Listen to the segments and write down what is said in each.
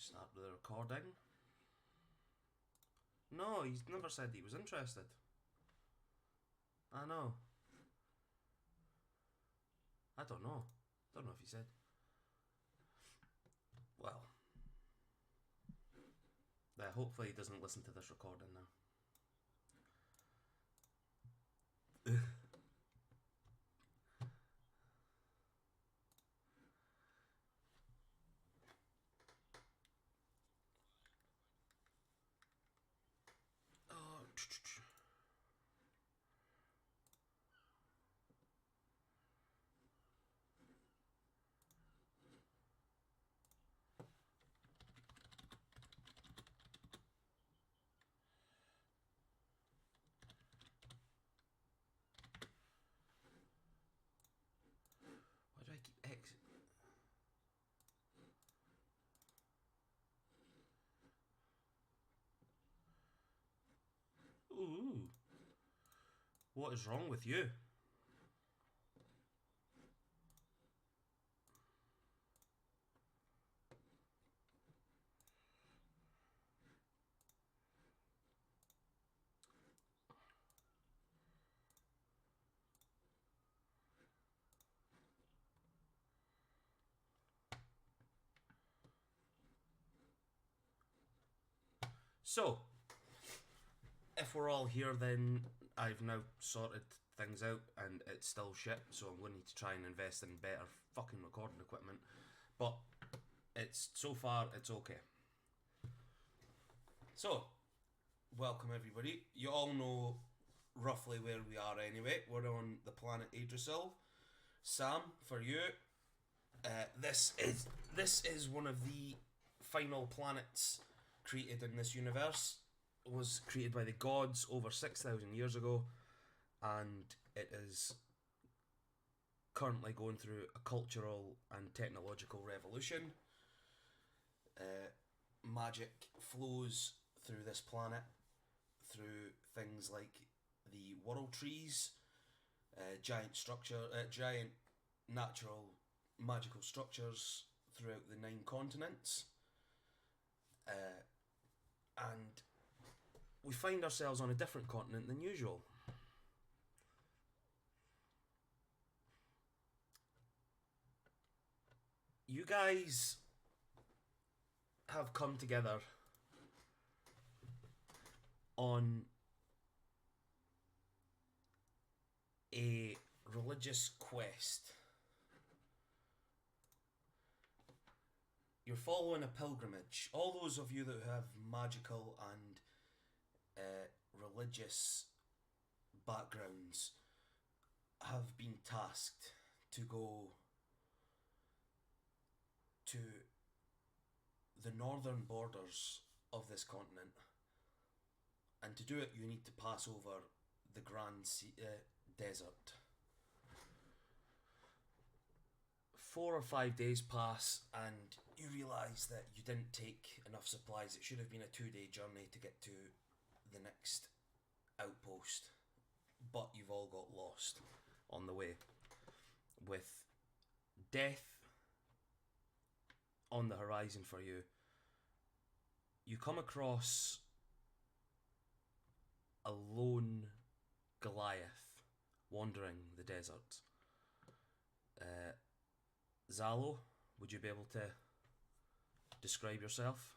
Start the recording. No, he's never said he was interested. I know. I don't know. Don't know if he said. Well, hopefully he doesn't listen to this recording now. Oh, why do I keep X? Ooh. What is wrong with you? So, if we're all here, then I've now sorted things out and it's still shit, so I'm going to need to try and invest in better fucking recording equipment. But so far, it's okay. So, welcome everybody. You all know roughly where we are anyway. We're on the planet Idrisil. Sam, for you, this is one of the final planets created in this universe. It was created by the gods over 6,000 years ago, and it is currently going through a cultural and technological revolution. Magic flows through this planet through things like the world trees, giant natural magical structures throughout the 9 continents, and we find ourselves on a different continent than usual. You guys have come together on a religious quest. You're following a pilgrimage. All those of you that have magical and religious backgrounds have been tasked to go to the northern borders of this continent, and to do it you need to pass over the Grand Desert. 4 or 5 days pass and you realise that you didn't take enough supplies. It should have been a 2-day journey to get to the next outpost, but you've all got lost on the way, with death on the horizon for you. You come across a lone Goliath wandering the desert. Zalo, would you be able to describe yourself?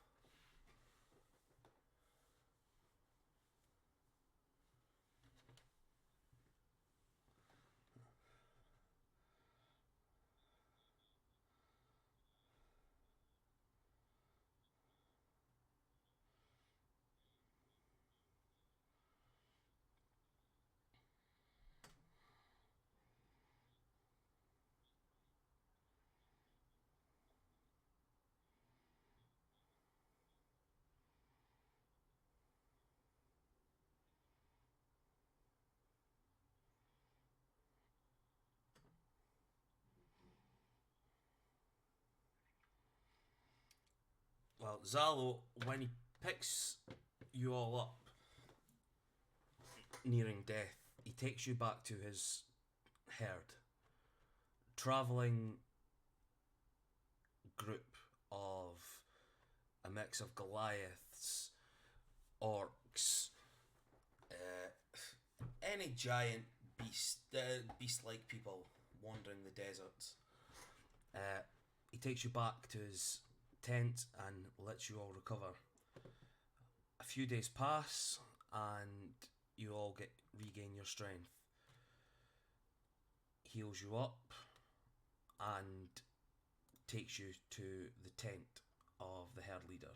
Well, Zalo, when he picks you all up nearing death, he takes you back to his herd. Travelling group of mix of Goliaths, orcs, any giant beast-like people wandering the deserts. He takes you back to his tent and lets you all recover. A few days pass, and you all regain your strength. Heals you up, and takes you to the tent of the herd leader,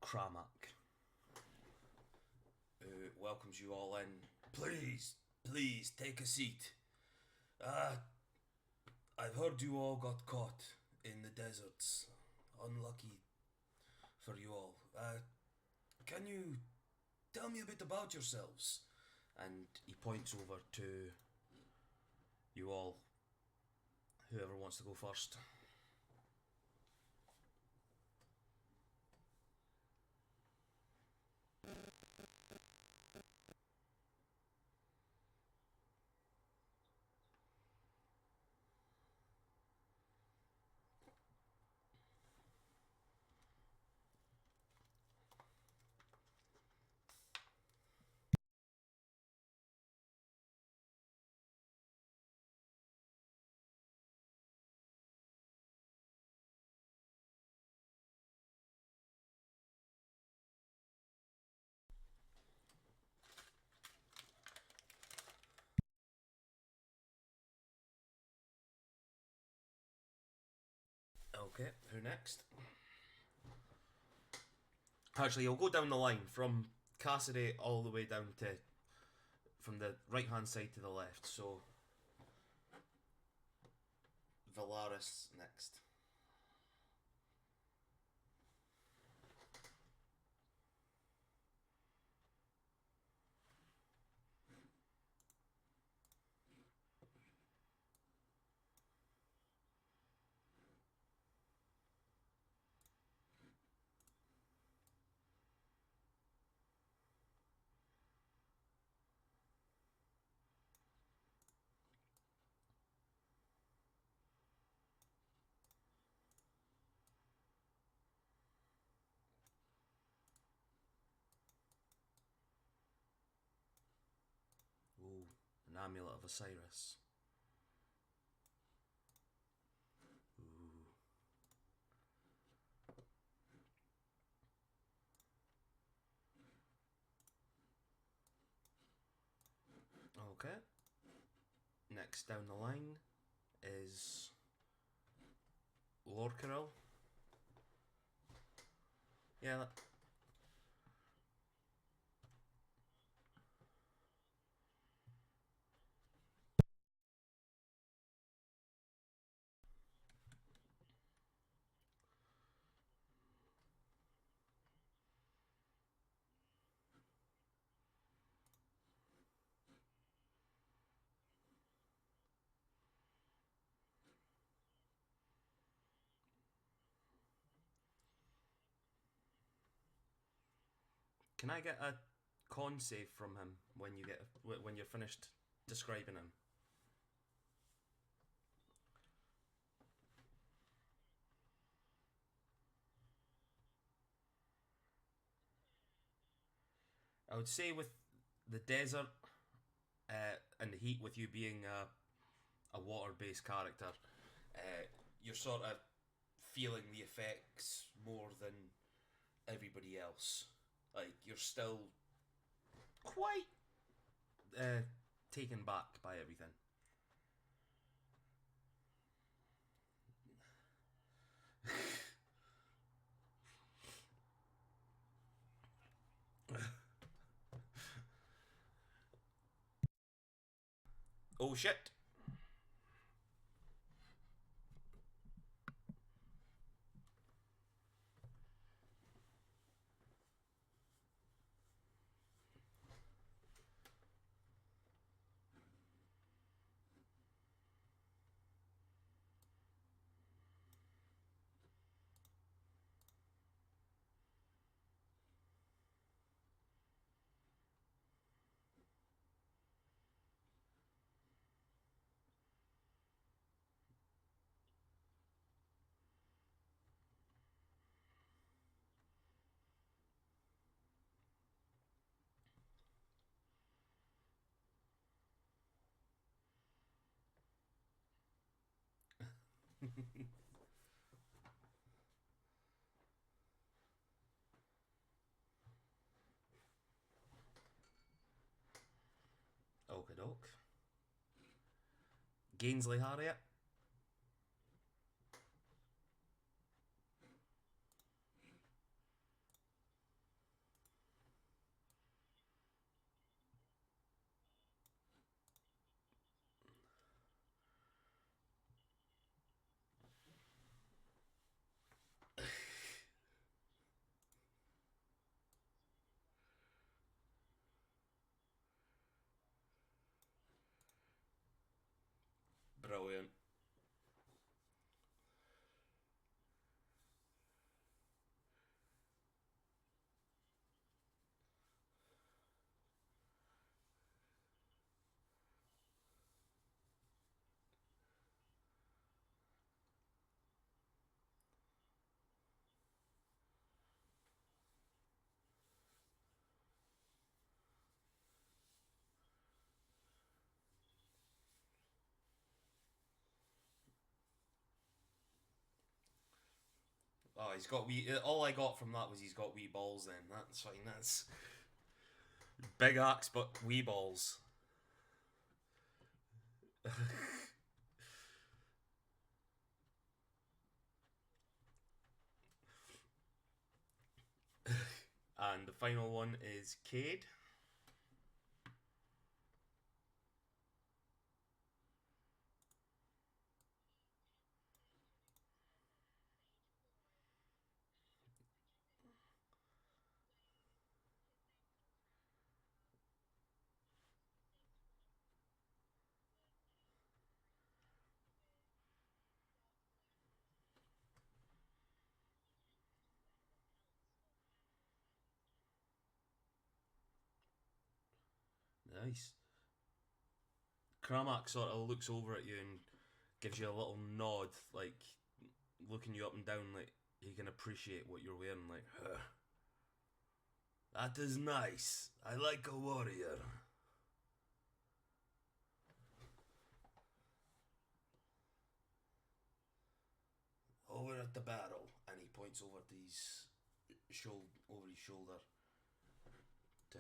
Kramak, who welcomes you all in. Please, take a seat. I've heard you all got caught in the deserts. Unlucky for you all. Can you tell me a bit about yourselves? And he points over to you all. Whoever wants to go first. Okay, who next? Actually, I'll go down the line from Cassidy all the way down to from the right hand side to the left. So Valaris next. Ooh, an amulet of Osiris. Ooh. Okay. Next down the line is Lorcaril. Yeah, can I get a con save from him when you're finished describing him? I would say with the desert and the heat, with you being a water-based character, you're sort of feeling the effects more than everybody else. Like, you're still quite taken back by everything. Oh shit! Okie doke. Gainsley Harriet. Brilliant. Oh, he's got wee. All I got from that was he's got wee balls. Then that's fine. That's big axe, but wee balls. And the final one is Cade. Nice. Kramak sort of looks over at you and gives you a little nod, like looking you up and down, like he can appreciate what you're wearing. Like, huh. That is nice. I like a warrior. Over at the barrel, and he points over to his over his shoulder to.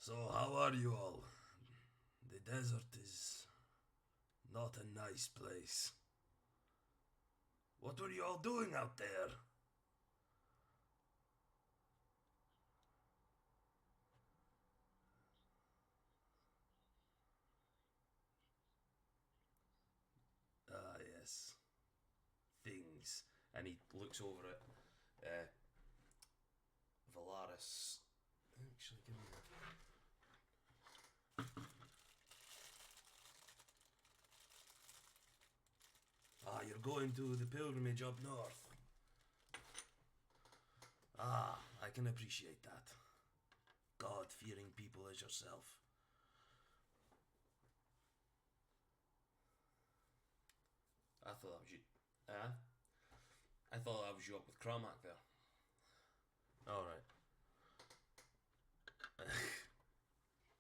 So, how are you all? The desert is not a nice place. What were you all doing out there? Ah, yes. Things. And he looks over at Valaris. Actually, give me that. Ah, you're going to the pilgrimage up north. Ah, I can appreciate that. God-fearing people as yourself. I thought that was you. I thought that was you up with Cromac there. Alright.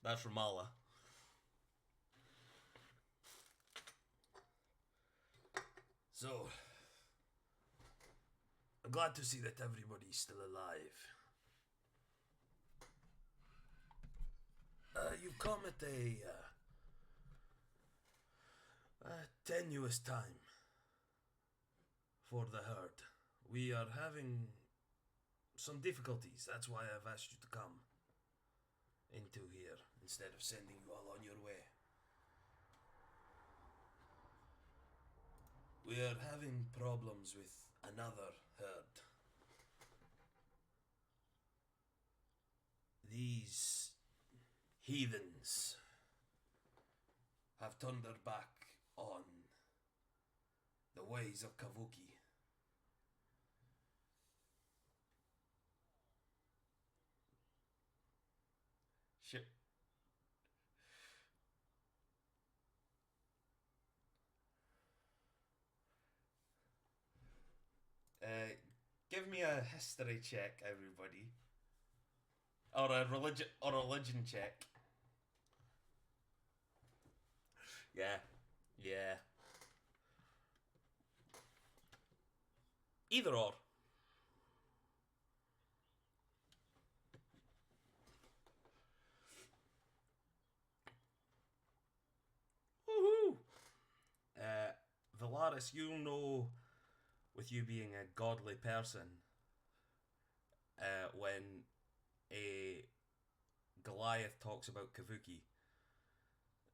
That's Ramallah. So, I'm glad to see that everybody's still alive. You've come at a tenuous time for the herd. We are having some difficulties. That's why I've asked you to come into here instead of sending you all on your way. We are having problems with another herd. These heathens have turned their back on the ways of Kavuki. Shit. Give me a history check, everybody. Or a religion check. Yeah. Yeah. Either or. Woohoo! Uh, Valaris, you know, with you being a godly person, when a Goliath talks about Kavuki,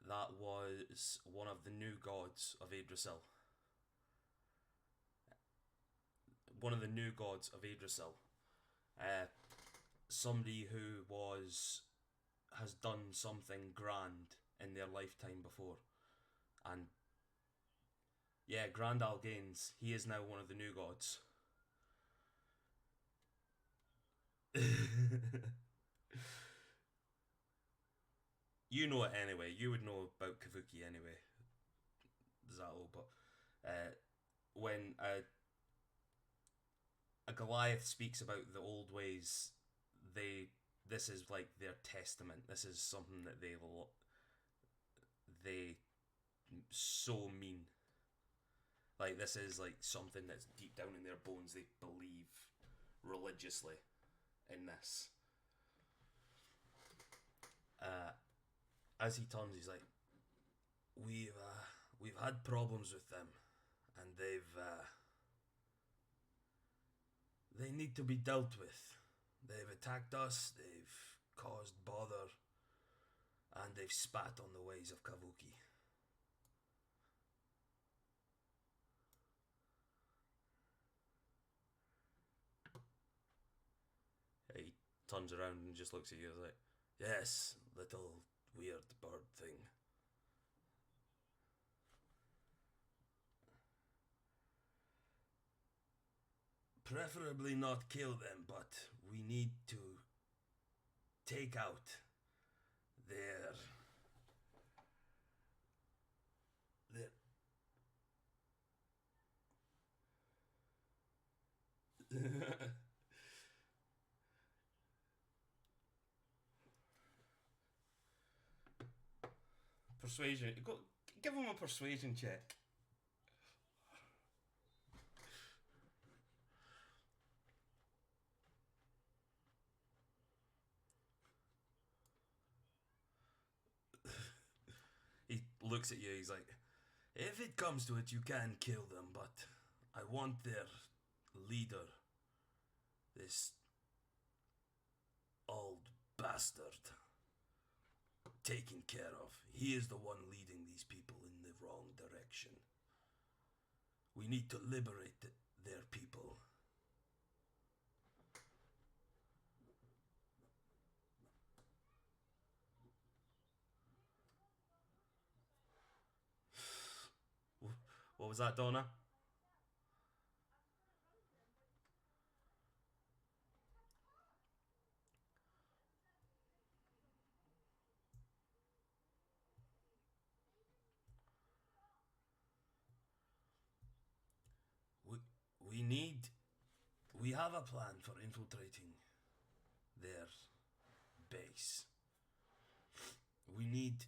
that was one of the new gods of Yggdrasil. One of the new gods of Yggdrasil. Uh, Somebody who has done something grand in their lifetime before. And yeah, Grand Algains, he is now one of the new gods. You know it anyway. You would know about Kavuki anyway, Zalo. But when a Goliath speaks about the old ways, they this is like their testament. This is something that they so mean. Like this is like something that's deep down in their bones. They believe religiously in this. Uh, as he turns, he's like, we've had problems with them, and they need to be dealt with. They've attacked us. They've caused bother, and they've spat on the ways of Kavuki. He turns around and just looks at you like, yes, little weird bird thing. Preferably not kill them, but we need to take out their their persuasion. Go, give him a persuasion check. He looks at you. He's like, if it comes to it, you can kill them, but I want their leader, this old bastard, taken care of. He is the one leading these people in the wrong direction. We need to liberate their people. What was that, Donna? We, we need. We have a plan for infiltrating their base. We need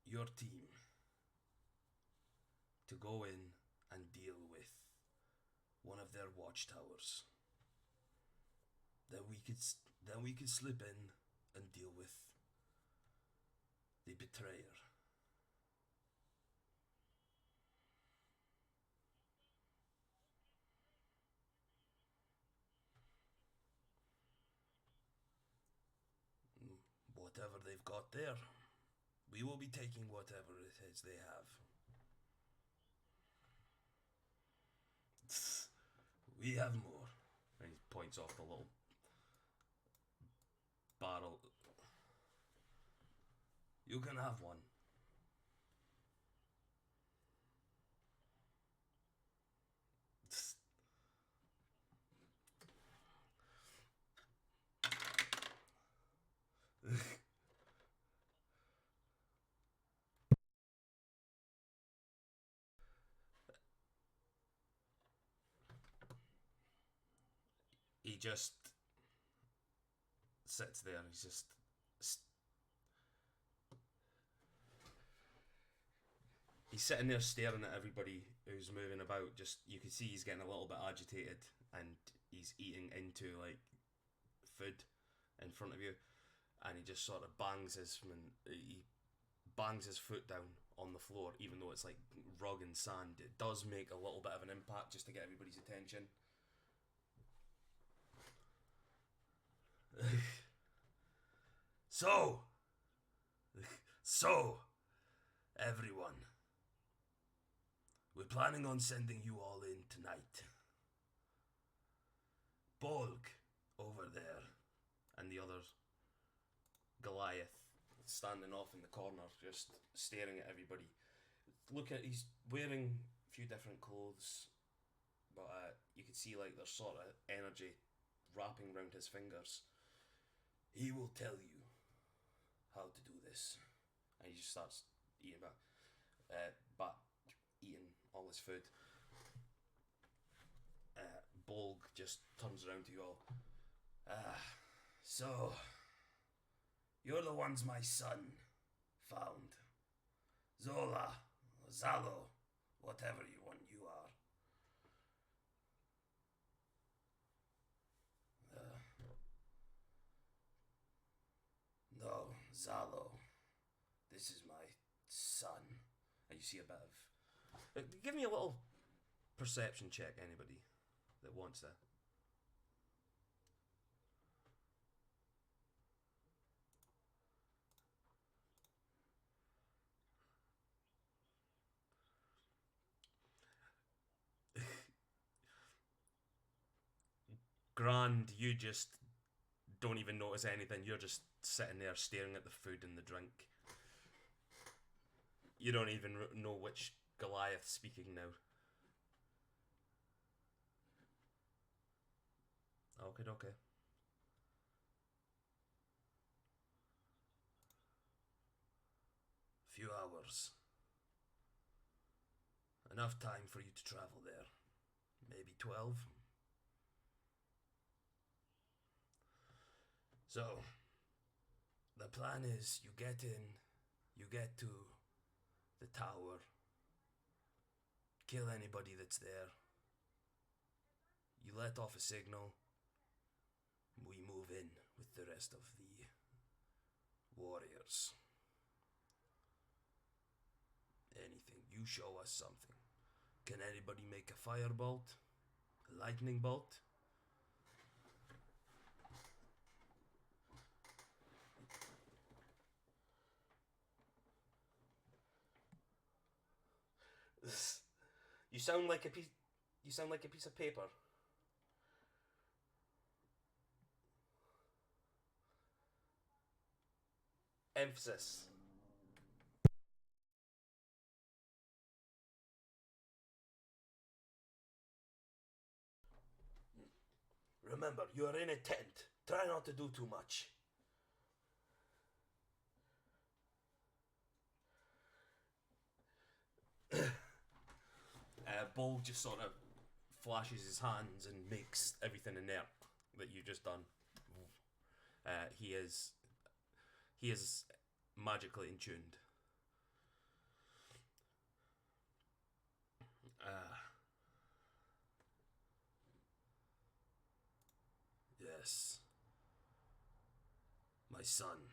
your team to go in and deal with one of their watchtowers. Then we could slip in and deal with the betrayer. Whatever they've got there, we will be taking whatever it is they have. We have more. And he points off the little barrel. You can have one. He just sits there. He's just he's sitting there staring at everybody who's moving about. Just you can see he's getting a little bit agitated, and he's eating into like food in front of you, and he just sort of bangs his foot down on the floor, even though it's like rug and sand. It does make a little bit of an impact just to get everybody's attention. So, everyone, we're planning on sending you all in tonight. Bolg, over there, and the other Goliath, standing off in the corner, just staring at everybody. He's wearing a few different clothes, but you can see like there's sort of energy wrapping around his fingers. He will tell you how to do this. And he just starts eating eating all his food. Bolg just turns around to you all. So, you're the ones my son found. Zola, Zalo, whatever you are. No, Zalo. This is my son. And you see a bit of... Give me a little perception check, anybody that wants that. Grand, you just don't even notice anything. You're just sitting there staring at the food and the drink. You don't even know which Goliath's speaking now. Okay. Few hours. Enough time for you to travel there. Maybe 12. So, the plan is you get to the tower, kill anybody that's there, you let off a signal, we move in with the rest of the warriors. Anything, you show us something. Can anybody make a firebolt? A lightning bolt? You sound like a piece of paper. Emphasis. Remember, you are in a tent. Try not to do too much. Bolg just sort of flashes his hands and makes everything inert that you've just done. He is magically intuned. Yes. My son.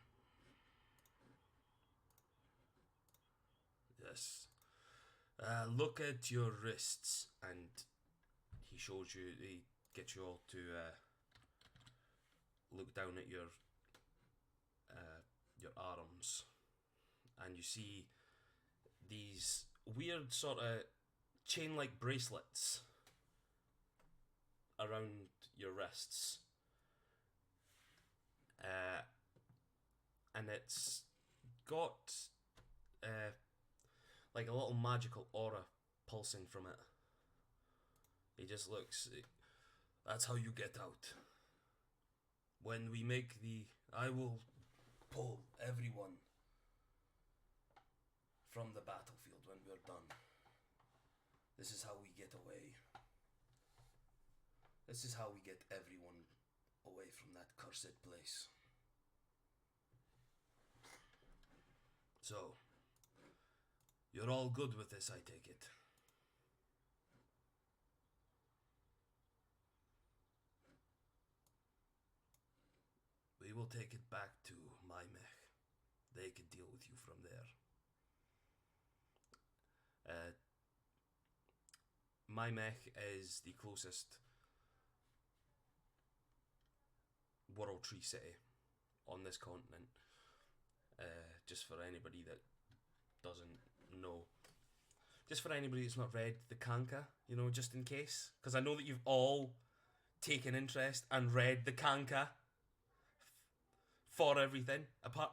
Yes. Look at your wrists, and he gets you all to look down at your arms, and you see these weird sort of chain-like bracelets around your wrists, and it's got like a little magical aura pulsing from it. He just looks. That's how you get out. When we make I will pull everyone from the battlefield when we're done. This is how we get away. This is how we get everyone away from that cursed place. You're all good with this, I take it. We will take it back to my mech. They can deal with you from there. My mech is the closest World Tree City on this continent. Just for anybody that doesn't know. Just for anybody that's not read the Kanka, just in case. Because I know that you've all taken interest and read the Kanka for everything. Apart.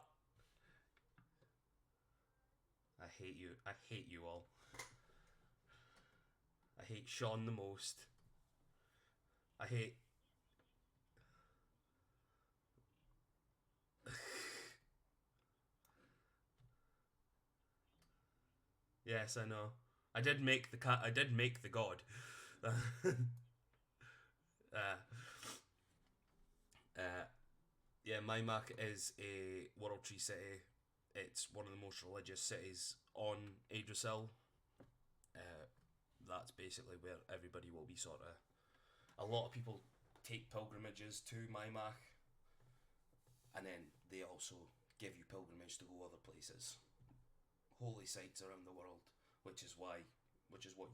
I hate you. I hate you all. I hate Sean the most. I hate. Yes, I know. I did make the cat. I did make the god. uh, yeah, my Mac is a World Tree City. It's one of the most religious cities on Idrisil. That's basically where everybody will be sort of. A lot of people take pilgrimages to my Mac, and then they also give you pilgrimage to go other places, holy sites around the world, which is what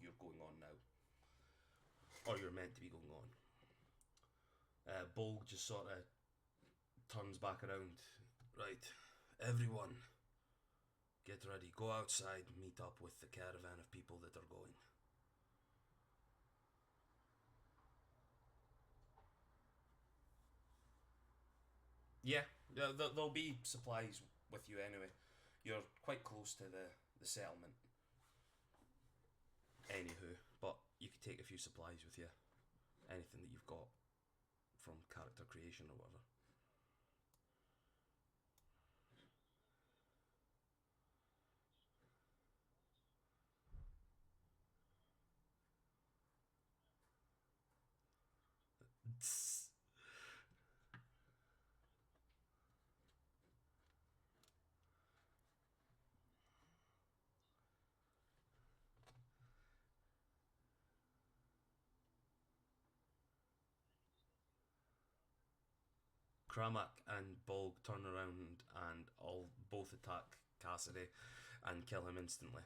you're going on now, or you're meant to be going on. Bolg just sort of turns back around. Right, everyone, get ready. Go outside. Meet up with the caravan of people that are going. Yeah, there'll be supplies with you anyway. You're quite close to the settlement. Anywho, but you could take a few supplies with you. Anything that you've got from character creation or whatever. Kramak and Bolg turn around and both attack Cassidy and kill him instantly.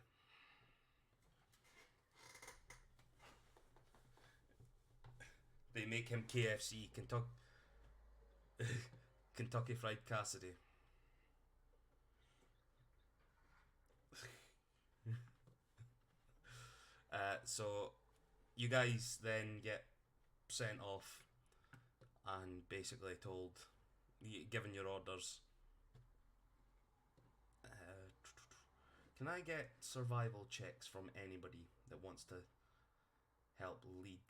They make him KFC, Kentucky Fried Cassidy. So you guys then get sent off and basically told, given your orders. Can I get survival checks from anybody that wants to help lead?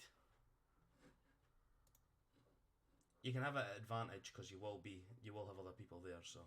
You can have an advantage because you will have other people there, so.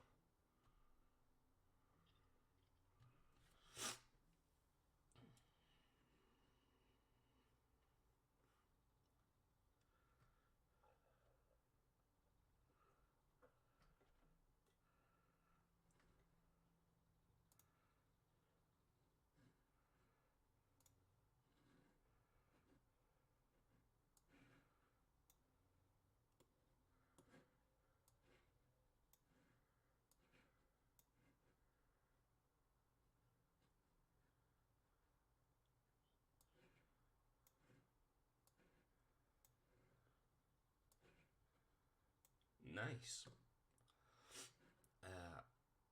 Nice.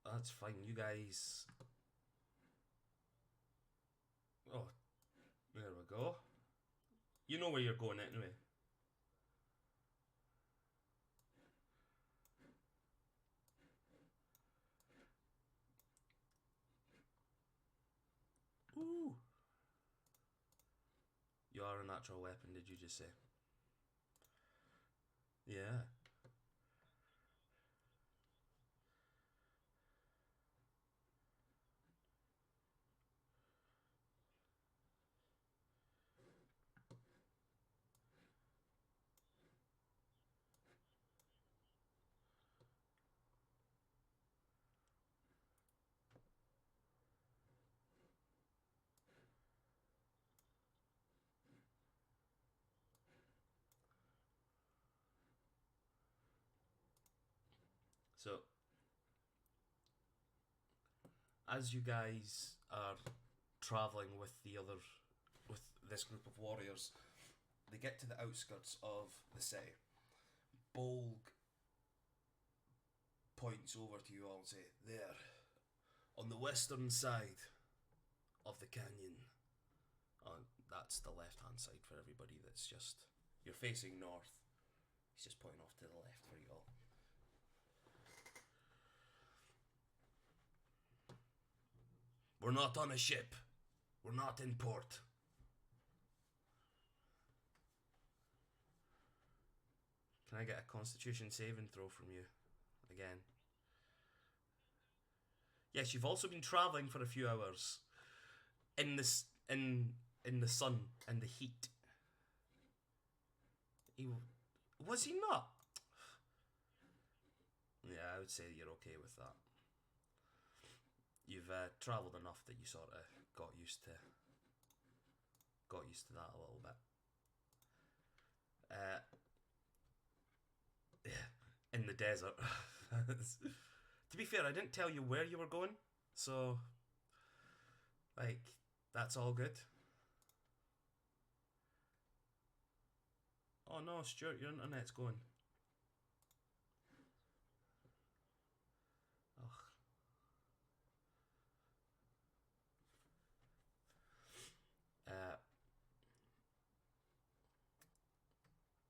That's fine. You guys. Oh, there we go. You know where you're going anyway. Ooh. You are a natural weapon, did you just say? Yeah. So, as you guys are traveling with with this group of warriors, they get to the outskirts of the city. Bolg points over to you all and say, "There, on the western side of the canyon." That's the left-hand side for everybody. That's just you're facing north. He's just pointing off to the left for you all. We're not on a ship. We're not in port. Can I get a Constitution saving throw from you? Again. Yes, you've also been travelling for a few hours. In this in the sun and the heat. Was he not? Yeah, I would say you're okay with that. You've travelled enough that you sort of got used to that a little bit. In the desert. To be fair, I didn't tell you where you were going, so like that's all good. Oh no, Stuart, your internet's going. Ugh.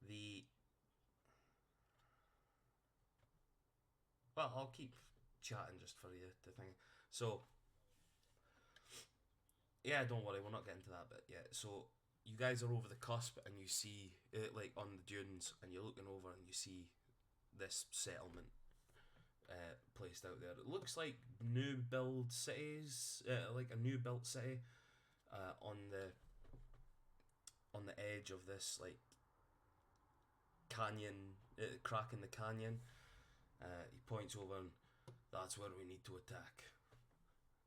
The Well, I'll keep chatting just for you to think. So, yeah, don't worry, we're not getting to that bit yet. So, you guys are over the cusp and you see, like, on the dunes, and you're looking over and you see this settlement placed out there. It looks like new build cities, like a new built city on the edge of this, like, canyon, crack in the canyon. He points over and that's where we need to attack.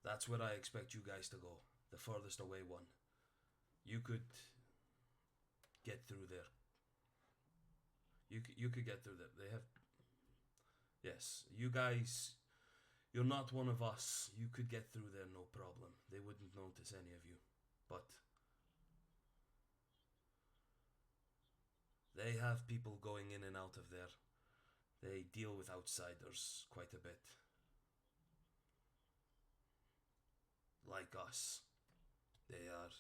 That's where I expect you guys to go. The furthest away one. You could get through there. You could get through there. They have. Yes, you guys. You're not one of us. You could get through there, no problem. They wouldn't notice any of you. But they have people going in and out of there. They deal with outsiders quite a bit. Like us. They are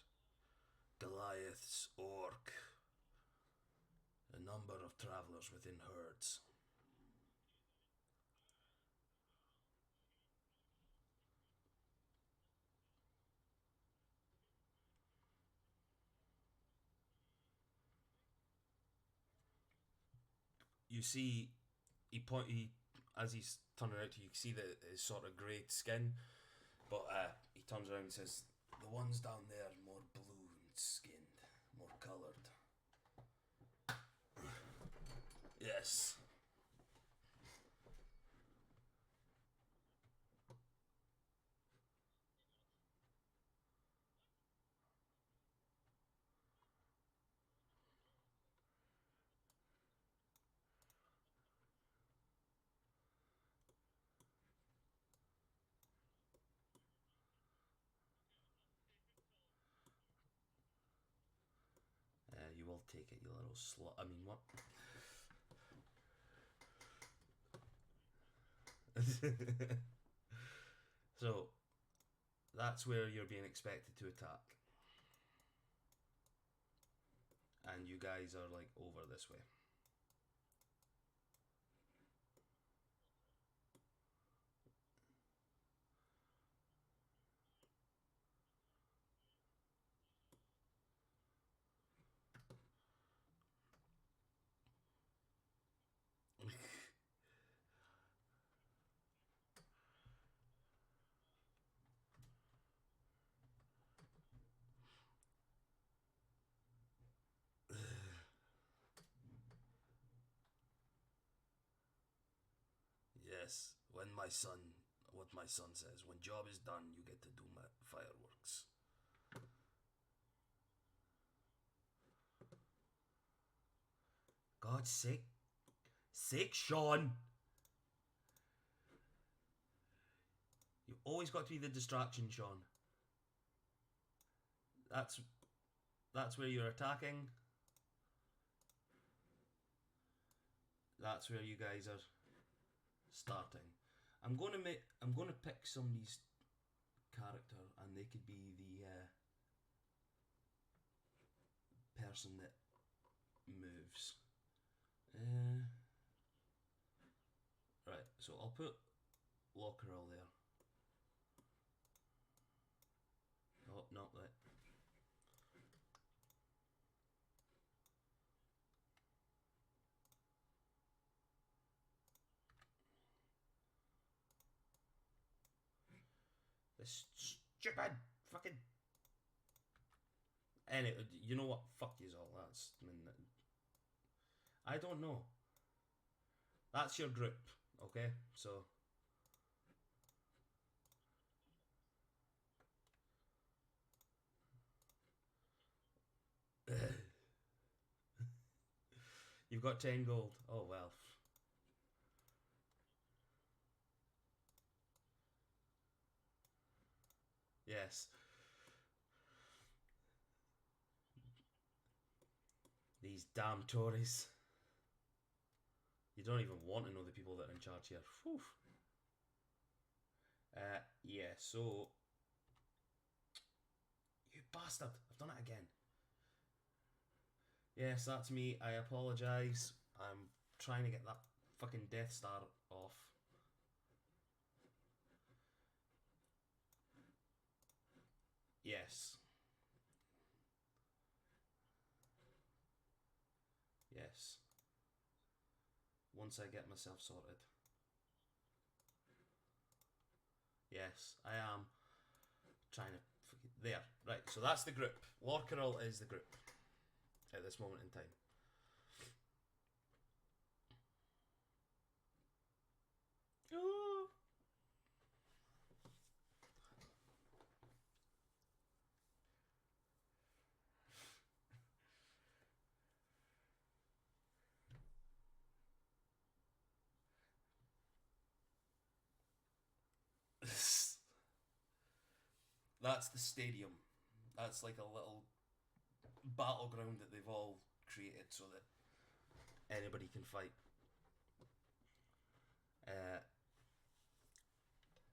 Goliaths, orc, a number of travellers within herds. You see, as he's turning out to you, see that his sort of grey skin, but he turns around and says, "The ones down there are more blue skinned, more coloured." Yes. You will take it, you little slut. I mean, what? So, that's where you're being expected to attack. And you guys are, like, over this way. Yes, what my son says, when job is done, you get to do my fireworks. God's sake, Sean. You've always got to be the distraction, Sean. That's where you're attacking. That's where you guys are starting. I'm gonna pick somebody's character, and they could be the person that moves. Right, so I'll put Lockerall there. Oh, not that. This stupid fucking. Anyway, you know what? Fuck yous all. I don't know. That's your group, okay? So. You've got 10 gold. Oh well. Yes. These damn Tories. You don't even want to know the people that are in charge here. Whew. Yeah, so. You bastard! I've done it again. Yes, that's me. I apologise. I'm trying to get that fucking Death Star off. Yes. Yes. Once I get myself sorted. Yes, I am trying to. There. Right, so that's the group. Lorcarol is the group at this moment in time. Oh. That's the stadium. That's like a little battleground that they've all created so that anybody can fight.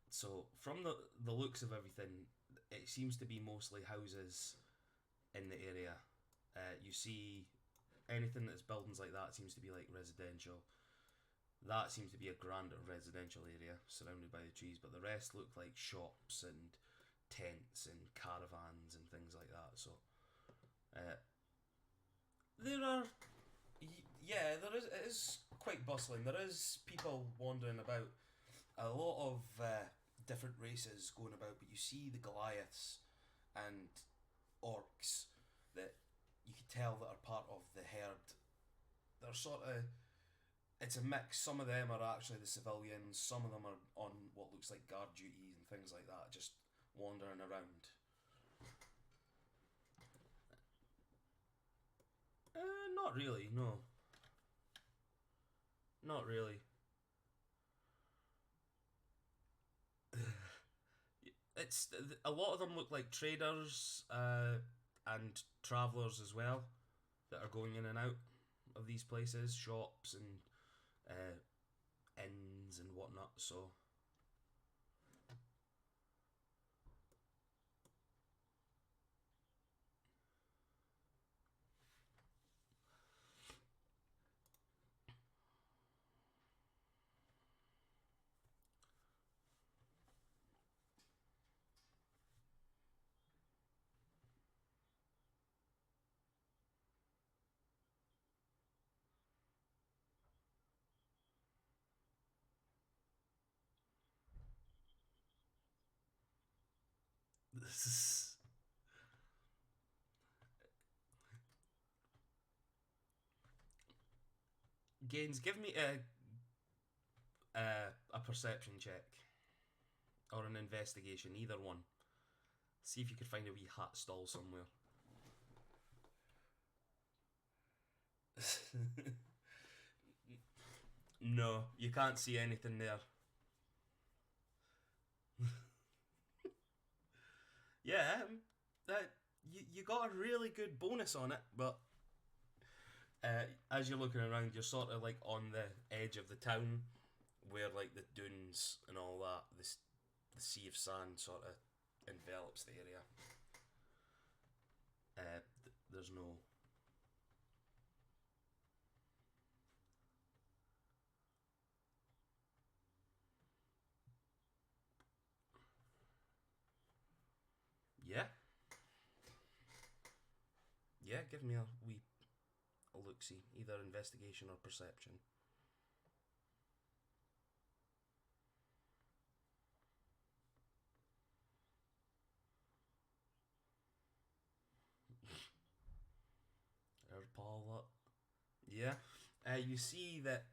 So from the looks of everything, it seems to be mostly houses in the area. You see anything that's buildings like that seems to be like residential. That seems to be a grander residential area surrounded by the trees, but the rest look like shops and tents and caravans and things like that. So there are, yeah, there is. It is quite bustling. There is people wandering about. A lot of different races going about, but you see the Goliaths and orcs that you can tell that are part of the herd. They're sort of. It's a mix. Some of them are actually the civilians. Some of them are on what looks like guard duty and things like that, just wandering around. Not really. No. Not really. It's a lot of them look like traders and travelers as well that are going in and out of these places, shops and inns and whatnot. So this is Gaines. Give me a perception check or an investigation, either one. See if you could find a wee hat stall somewhere. No, you can't see anything there. got a really good bonus on it, but as you're looking around, you're sort of like on the edge of the town, where like the dunes and all that, the sea of sand sort of envelops the area. There's no. Yeah, yeah. Give me a look see, either investigation or perception. There's Paul. Yeah. You see that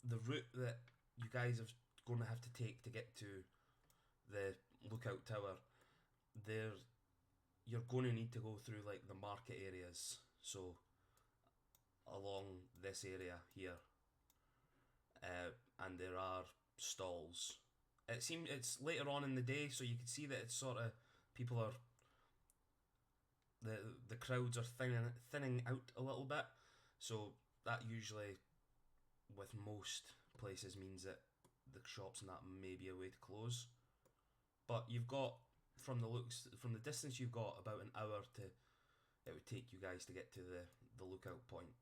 the route that you guys are going to have to take to get to the lookout tower, there you're going to need to go through like the market areas. So along this area here, and there are stalls. It seems it's later on in the day, so you can see that it's sort of people are the the crowds are thinning out a little bit. So that usually, with most places, means that the shops and that may be a way to close. But you've got from the distance you've got about an hour to it would take you guys to get to the lookout point,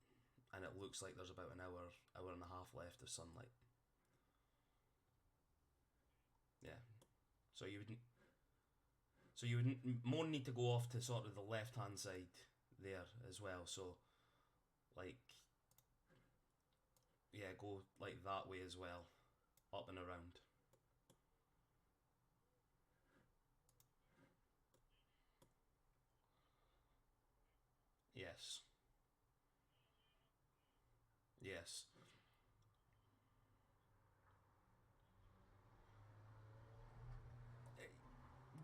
and it looks like there's about an hour and a half left of sunlight. Yeah, so you would more need to go off to sort of the left hand side there as well. So like yeah, go like that way as well, up and around. Yes, yes.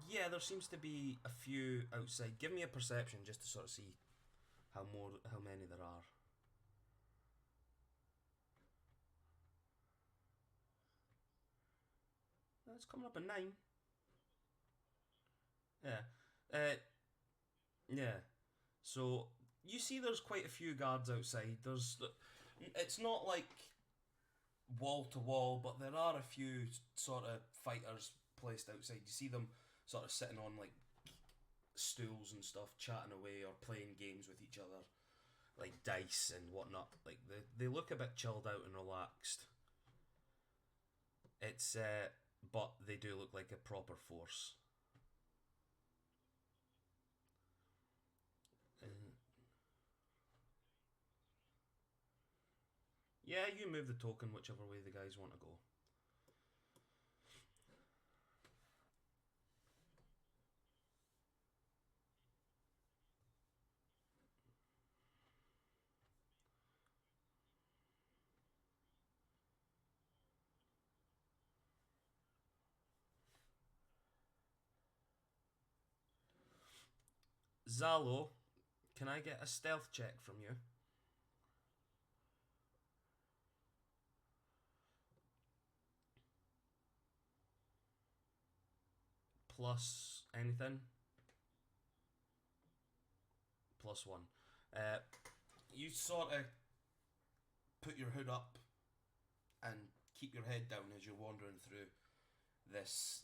Yeah, there seems to be a few outside. Give me a perception just to sort of see how many there are. That's coming up at 9. Yeah. Uh, yeah. So you see, there's quite a few guards outside. It's not like wall to wall, but there are a few sort of fighters placed outside. You see them sort of sitting on like stools and stuff, chatting away or playing games with each other, like dice and whatnot. Like they look a bit chilled out and relaxed. It's but they do look like a proper force. Uh, yeah, you move the token whichever way the guys want to go. Zalo, can I get a stealth check from you? Plus anything? Plus one. Uh, you sort of put your hood up and keep your head down as you're wandering through this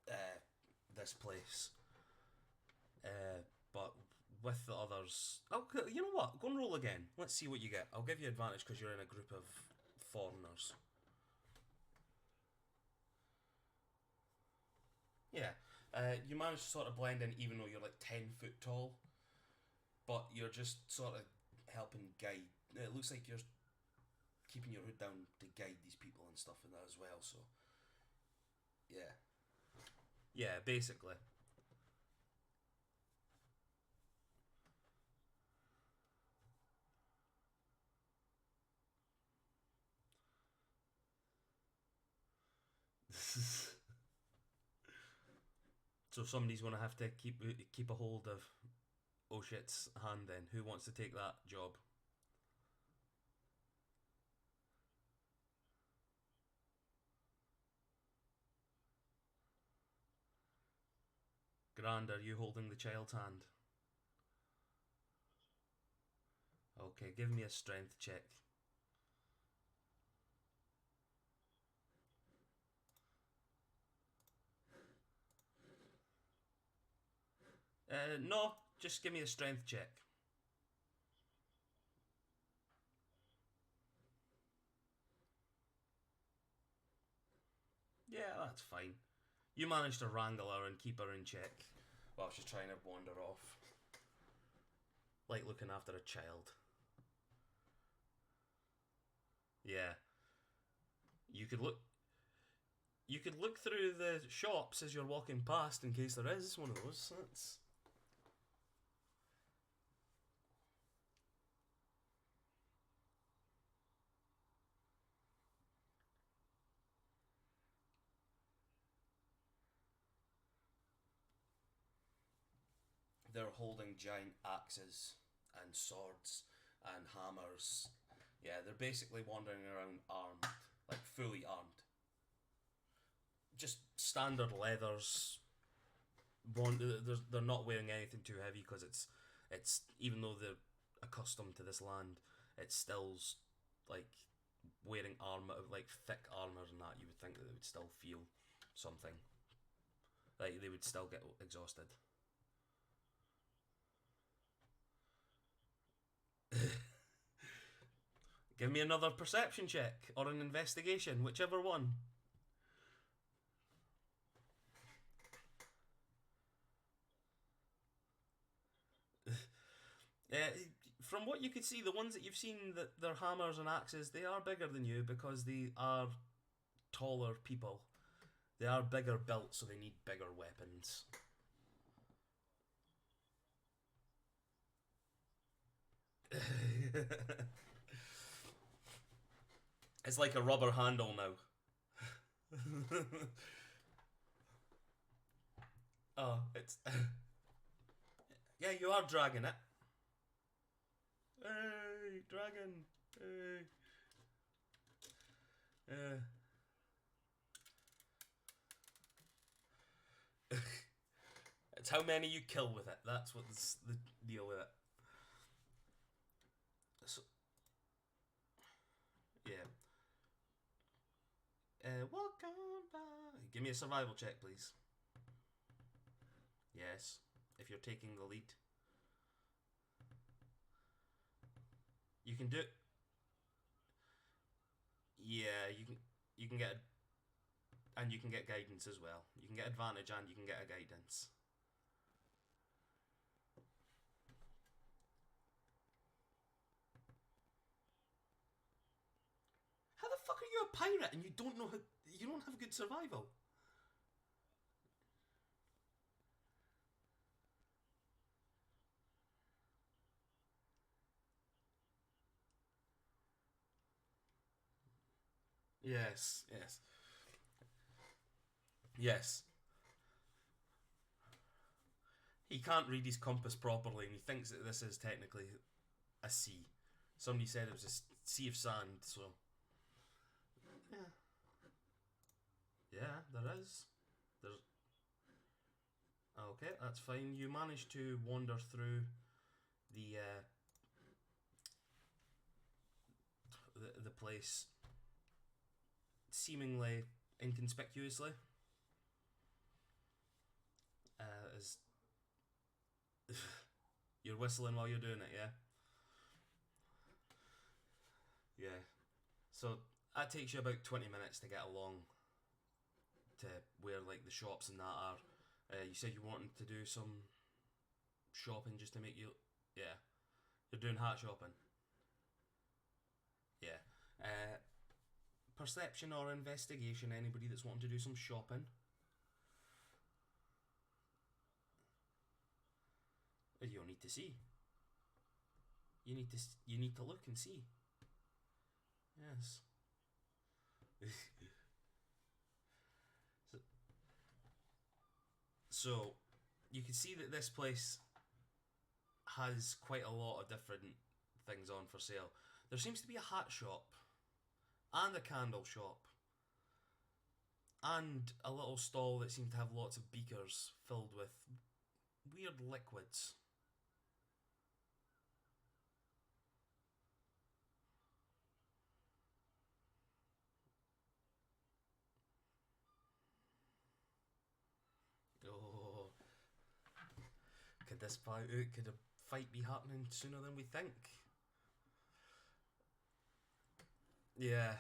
uh, this place. But with the others, you know what? Go and roll again. Let's see what you get. I'll give you advantage because you're in a group of foreigners. Yeah. You manage to sort of blend in even though you're like 10 foot tall, but you're just sort of helping guide. It looks like you're keeping your hood down to guide these people and stuff and that as well. So yeah, yeah, basically. So somebody's going to have to keep a hold of oh shit's hand. Then who wants to take that job? Grand, are you holding the child's hand? Okay, give me a strength check. No, just give me a strength check. Yeah, that's fine. You managed to wrangle her and keep her in check while she's trying to wander off. Like looking after a child. Yeah. You could look you could look through the shops as you're walking past in case there is one of those. That's they're holding giant axes and swords and hammers. Yeah, they're basically wandering around armed, like fully armed. Just standard leathers. They're not wearing anything too heavy because it's even though they're accustomed to this land, it's still like wearing armor, like thick armor and that. You would think that they would still feel something, like they would still get exhausted. Give me another perception check or an investigation, whichever one. Uh, from what you could see, the ones that you've seen that they're hammers and axes, they are bigger than you because they are taller people. They are bigger built, so they need bigger weapons. It's like a rubber handle now. Oh, it's yeah, you are dragging it. Hey, dragon. Hey. Uh, it's how many you kill with it. That's what's the deal with it. So, yeah. Walk on by. Give me a survival check, please. Yes, if you're taking the lead, you can do it. Yeah, you can get and you can get guidance as well. You can get advantage and you can get a guidance. How the fuck are you a pirate and you don't know how you don't have good survival? Yes, yes, yes. He can't read his compass properly, and he thinks that this is technically a sea. Somebody said it was a sea of sand, so yeah, yeah, there is. There's okay, that's fine. You managed to wander through the the place seemingly inconspicuously. As you're whistling while you're doing it, yeah, yeah. So that takes you about 20 minutes to get along to where like the shops and that are. You said you wanted to do some shopping just to make you, yeah. You're doing hat shopping, yeah. Perception or investigation? Anybody that's wanting to do some shopping? You'll need to see. You need to look and see. Yes. so, so you can see that this place has quite a lot of different things on for sale. There seems to be a hat shop and a candle shop and a little stall that seems to have lots of beakers filled with weird liquids. this fight out? Could a fight be happening sooner than we think? Yeah.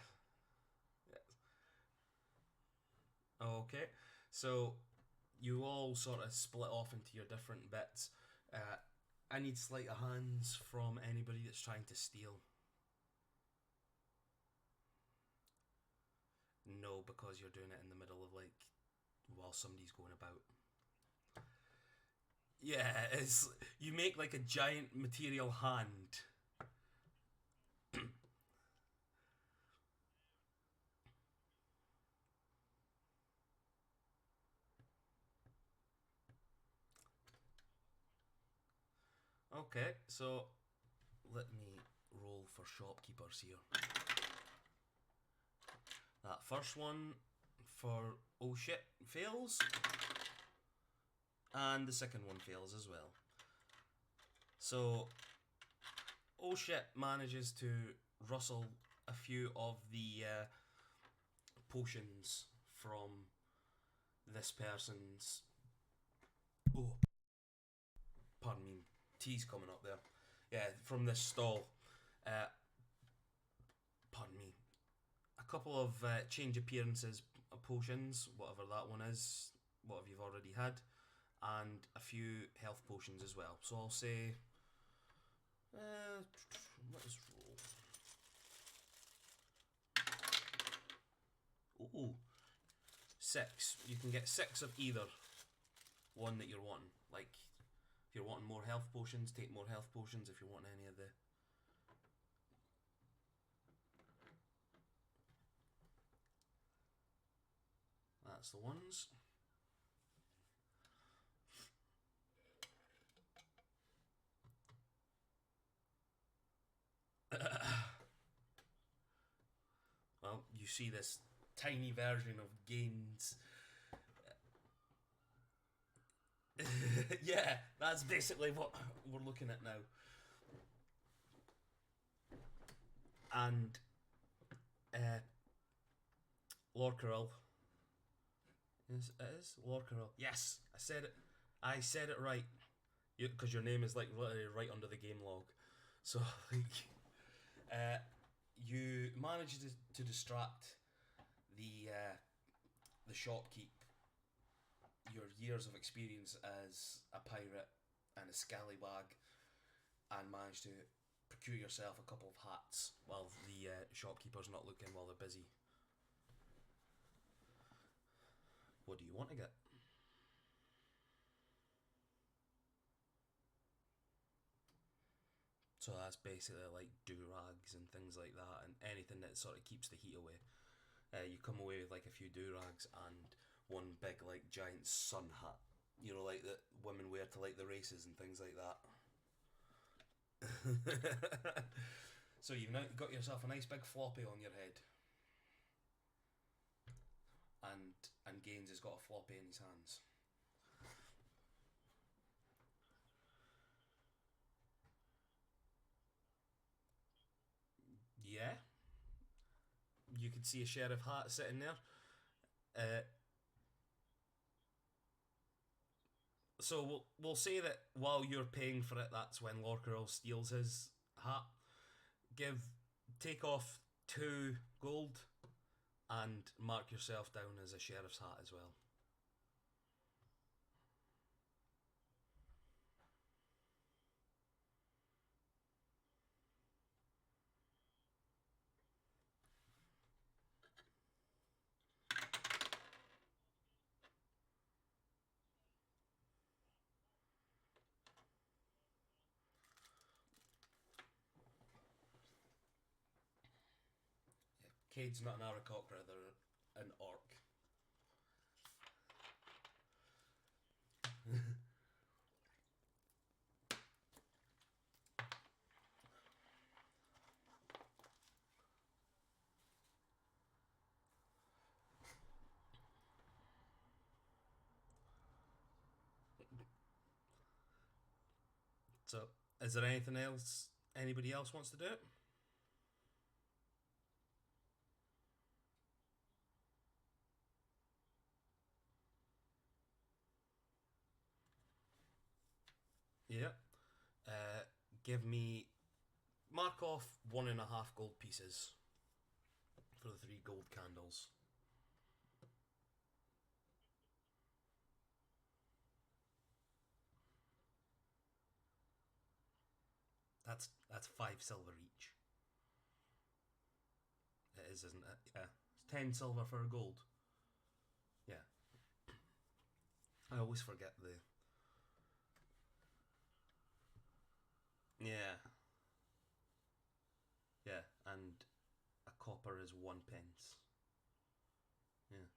Okay. So you all sort of split off into your different bits. I need sleight of hands from anybody that's trying to steal. No, because you're doing it in the middle of like while somebody's going about. Yeah, it's you make like a giant material hand. Okay, so let me roll for shopkeepers here. That first one for oh shit fails, and the second one fails as well. So oh shit manages to rustle a few of the potions from this person's. Oh, pardon me, tea's coming up there. Yeah, from this stall. Uh, pardon me. A couple of change appearances potions, whatever that one is, whatever you've already had, and a few health potions as well. So I'll say. Let's roll. Ooh, 6. You can get 6 of either one that you're wanting. Like, if you're wanting more health potions, take more health potions. If you're wanting any of the. That's the ones. Well, you see this tiny version of Gaines. Yeah, that's basically what we're looking at now. And Lorcaril. It is Lorcaril. Yes, I said it. I said it right. Because your name is like literally right under the game log. So like, you manage to distract the shopkeep. Your years of experience as a pirate and a scallywag, and manage to procure yourself a couple of hats while the shopkeeper's not looking while they're busy. What do you want to get? So that's basically like do-rags and things like that, and anything that sort of keeps the heat away. You come away with like a few do-rags and one big like giant sun hat, you know, like that women wear to like the races and things like that. So you've now got yourself a nice big floppy on your head, and Gaines has got a floppy in his hands. Yeah, you could see a sheriff hat sitting there. Uh, so we'll say that while you're paying for it, that's when Lorcaril steals his hat. Take off 2 gold and mark yourself down as a sheriff's hat as well. Cade's not an Aarakocra, they're an orc. So, is there anything else anybody else wants to do? Yeah. Give me mark off 1.5 gold pieces for the 3 gold candles. That's 5 silver each. It is, isn't it? Yeah. It's 10 silver for a gold. Yeah. I always forget the. Yeah. Yeah. And a copper is 1 pence. Yeah.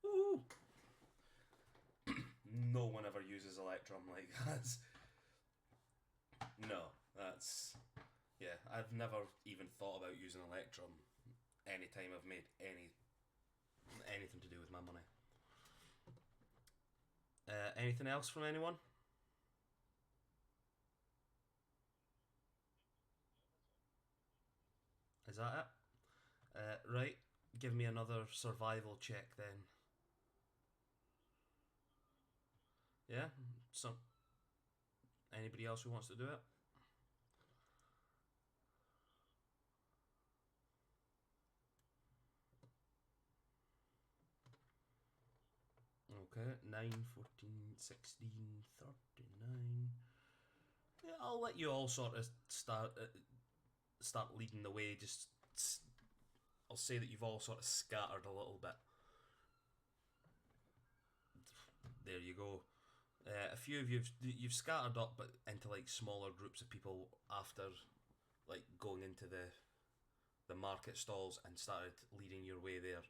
Ooh. No one ever uses Electrum like that. No, that's. Yeah, I've never even thought about using Electrum anytime I've made anything to do with my money. Anything else from anyone? Is that it? Right. Give me another survival check then. Yeah. Some. Anybody else who wants to do it? Okay. 9, 14, 16, 39. Yeah, I'll let you all sort of start leading the way. Just I'll say that you've all sort of scattered a little bit. There you go. A few of you've scattered up, but into like smaller groups of people after like going into the market stalls and started leading your way there.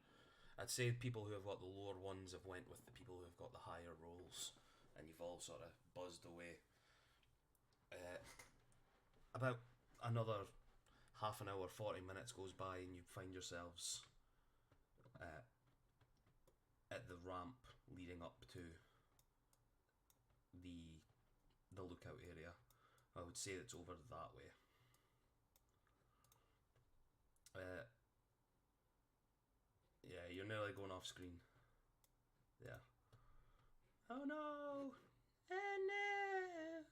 I'd say people who have got the lower ones have went with the people who have got the higher rolls, and you've all sort of buzzed away. About another half an hour, 40 minutes goes by, and you find yourselves uh, at the ramp leading up to the the lookout area. I would say it's over that way. Uh, yeah, you're nearly going off screen. Yeah. Oh no! Oh no!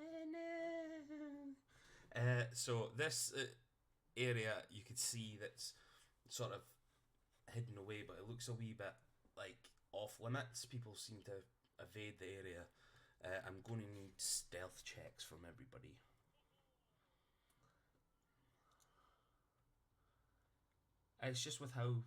Oh no! So this area you could see that's sort of hidden away, but it looks a wee bit like off limits. People seem to evade the area. I'm going to need stealth checks from everybody. It's just with how.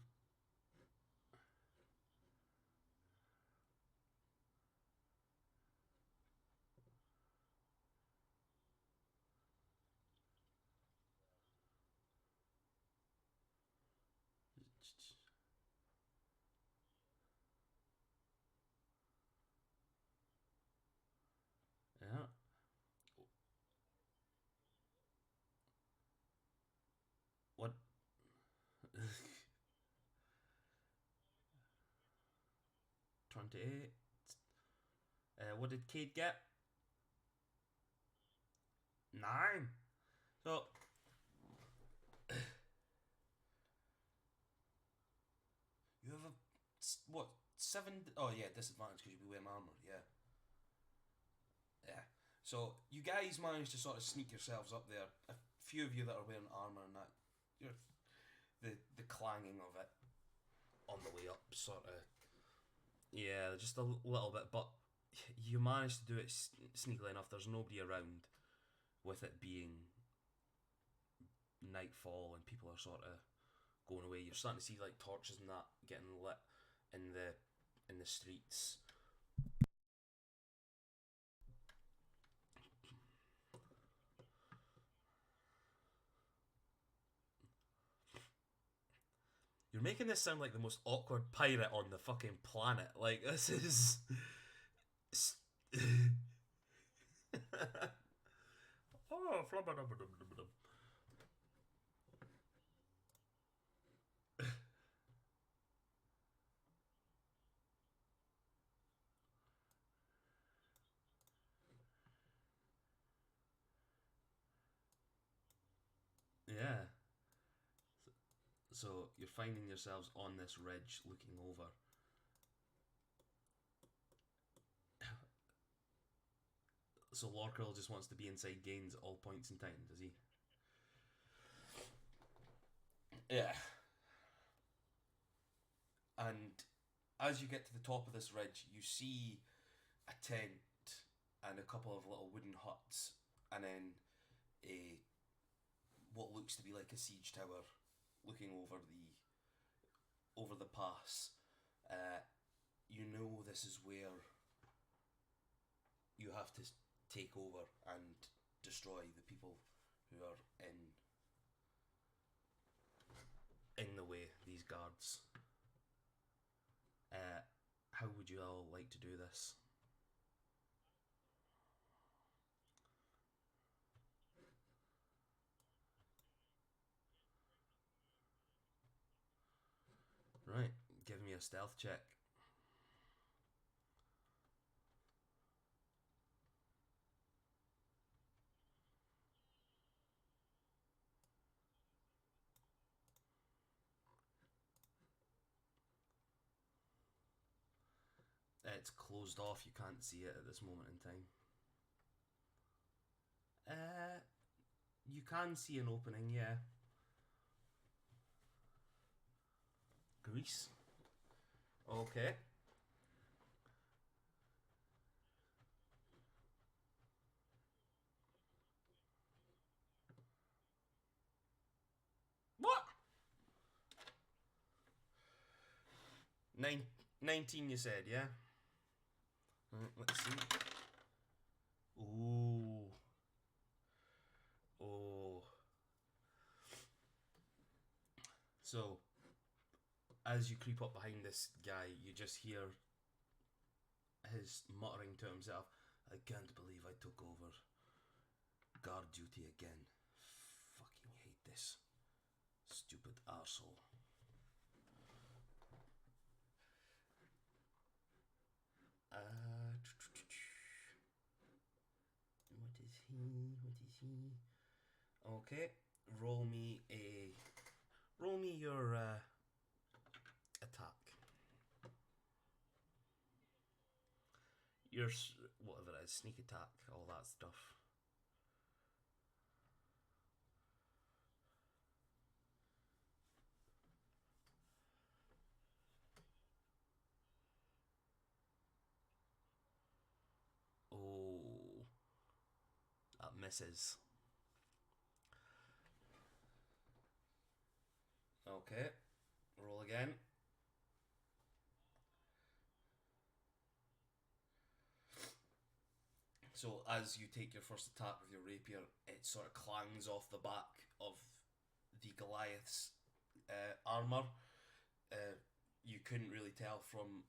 Yeah. What? 28. What did Kate get? 9. So you have a what? 7. Oh yeah, disadvantage because you'll be wearing armor. Yeah, yeah. So you guys managed to sort of sneak yourselves up there. A few of you that are wearing armor and that, you're the clanging of it on the way up, sort of. Yeah, just a little bit, but you managed to do it sneakily enough. There's nobody around, with it being nightfall and people are sort of going away. You're starting to see like torches and that getting lit in the streets. You're making this sound like the most awkward pirate on the fucking planet. Like this is. Oh, flubba dubba dubba dubba dub. Yeah. So you're finding yourselves on this ridge looking over. So Lorkril just wants to be inside Gaines at all points in time, does he? Yeah. And as you get to the top of this ridge, you see a tent and a couple of little wooden huts, and then a what looks to be like a siege tower looking over the pass. You know this is where you have to take over and destroy the people who are in the way, these guards. How would you all like to do this? Right, give me a stealth check. It's closed off, you can't see it at this moment in time. You can see an opening, yeah. Grease. Okay. What? 19 you said, yeah? Let's see. Ooh. Oh. So, as you creep up behind this guy, you just hear his muttering to himself, I can't believe I took over guard duty again. Fucking hate this. Stupid arsehole. What is he? Okay, roll me your attack. Your whatever it is, sneak attack, all that stuff. Oh, that misses. Okay, roll again. So as you take your first attack with your rapier, it sort of clangs off the back of the Goliath's armour. You couldn't really tell from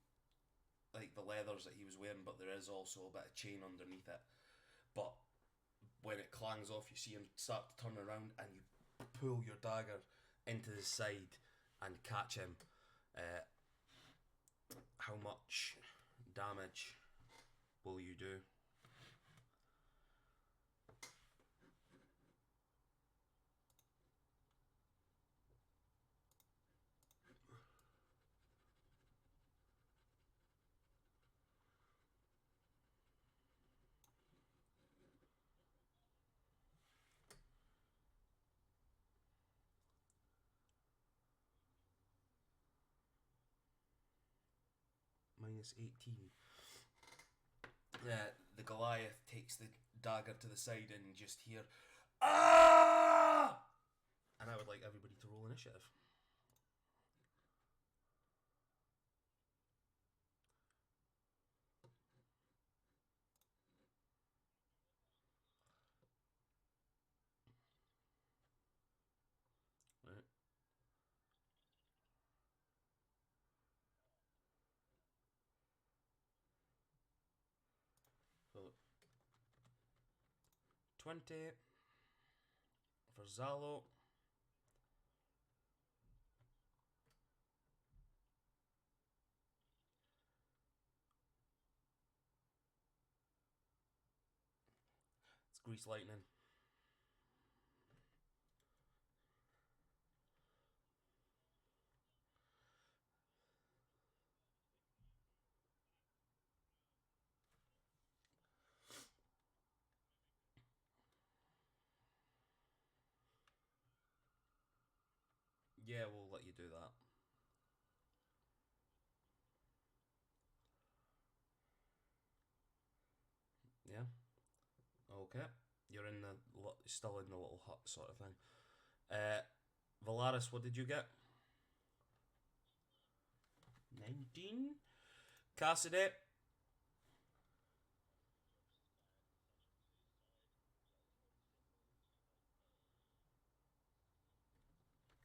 like the leathers that he was wearing, but there is also a bit of chain underneath it. But when it clangs off, you see him start to turn around, and you pull your dagger into the side and catch him. How much damage will you do? Minus 18. The Goliath takes the dagger to the side and just hear, ah! And I would like everybody to roll initiative. Right. So 20 for Zalo. It's Grease Lightning. Yeah, we'll let you do that. Yeah. Okay. You're in the still in the little hut sort of thing. Valaris, what did you get? 19. Cassidy.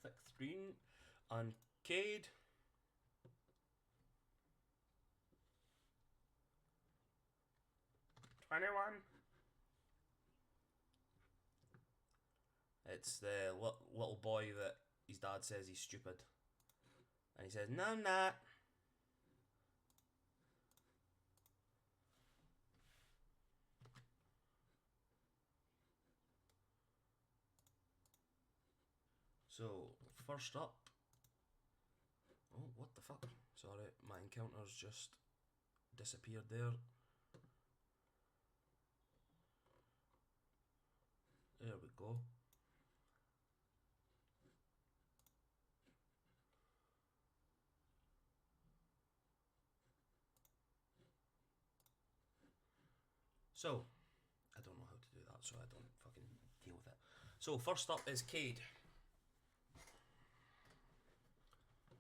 16. And Cade. 21. It's the little boy that his dad says he's stupid. And he says, no, I'm not. So, first up. Oh, what the fuck? Sorry, my encounter's just disappeared there. There we go. So, I don't know how to do that, so I don't fucking deal with it. So, first up is Cade.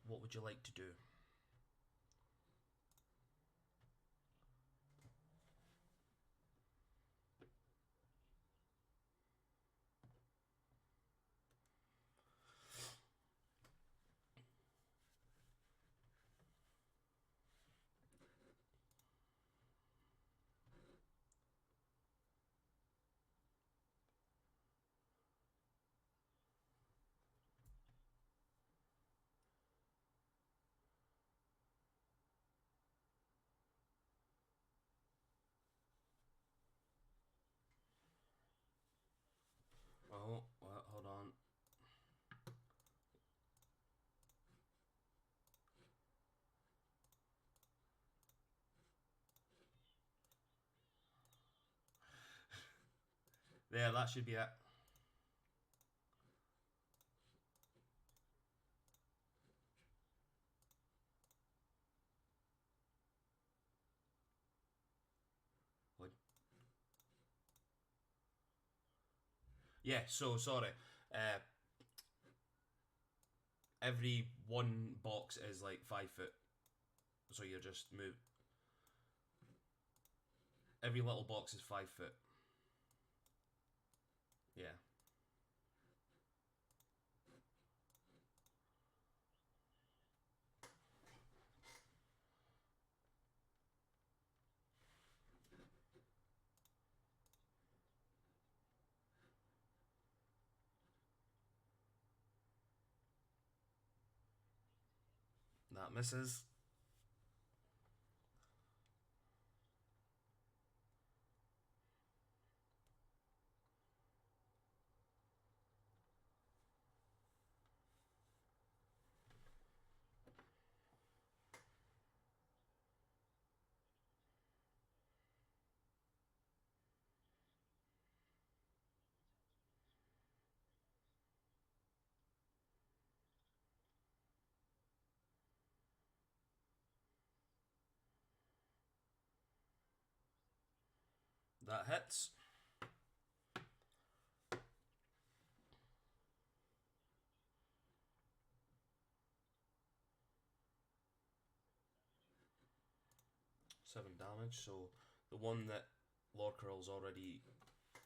What would you like to do? Oh, well, hold on. There, that should be it. What? Yeah, so sorry. Every one box is like 5 foot. So you're just move. Every little box is 5 foot. Yeah. That misses. That hits. Seven damage. So the one that Lorcarel's already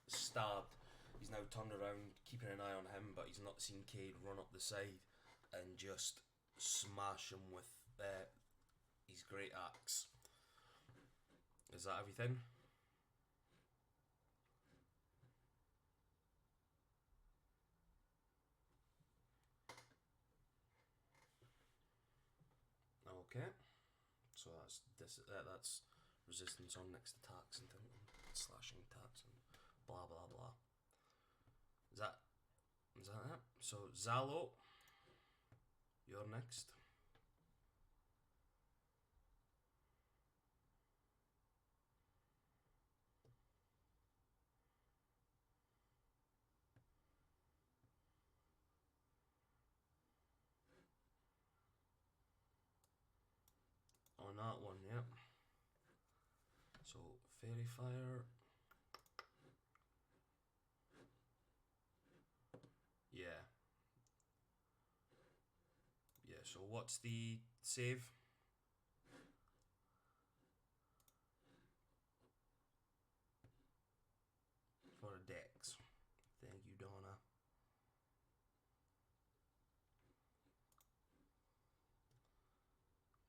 stabbed, he's now turned around, keeping an eye on him, but he's not seen Cade run up the side and just smash him with his great axe. Is that everything? Okay. So that's resistance on next attacks and slashing attacks and blah blah blah. Is that it? So Zalo, you're next. So, Fairy Fire. Yeah. Yeah, so what's the save? For a Dex. Thank you, Donna.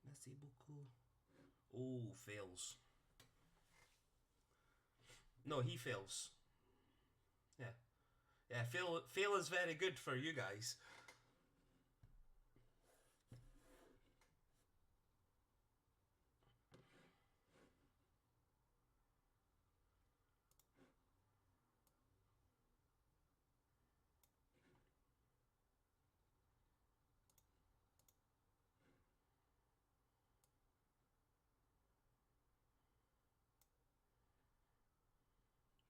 Merci beaucoup. Oh, fails. No, he fails. Yeah. Yeah, fail is very good for you guys.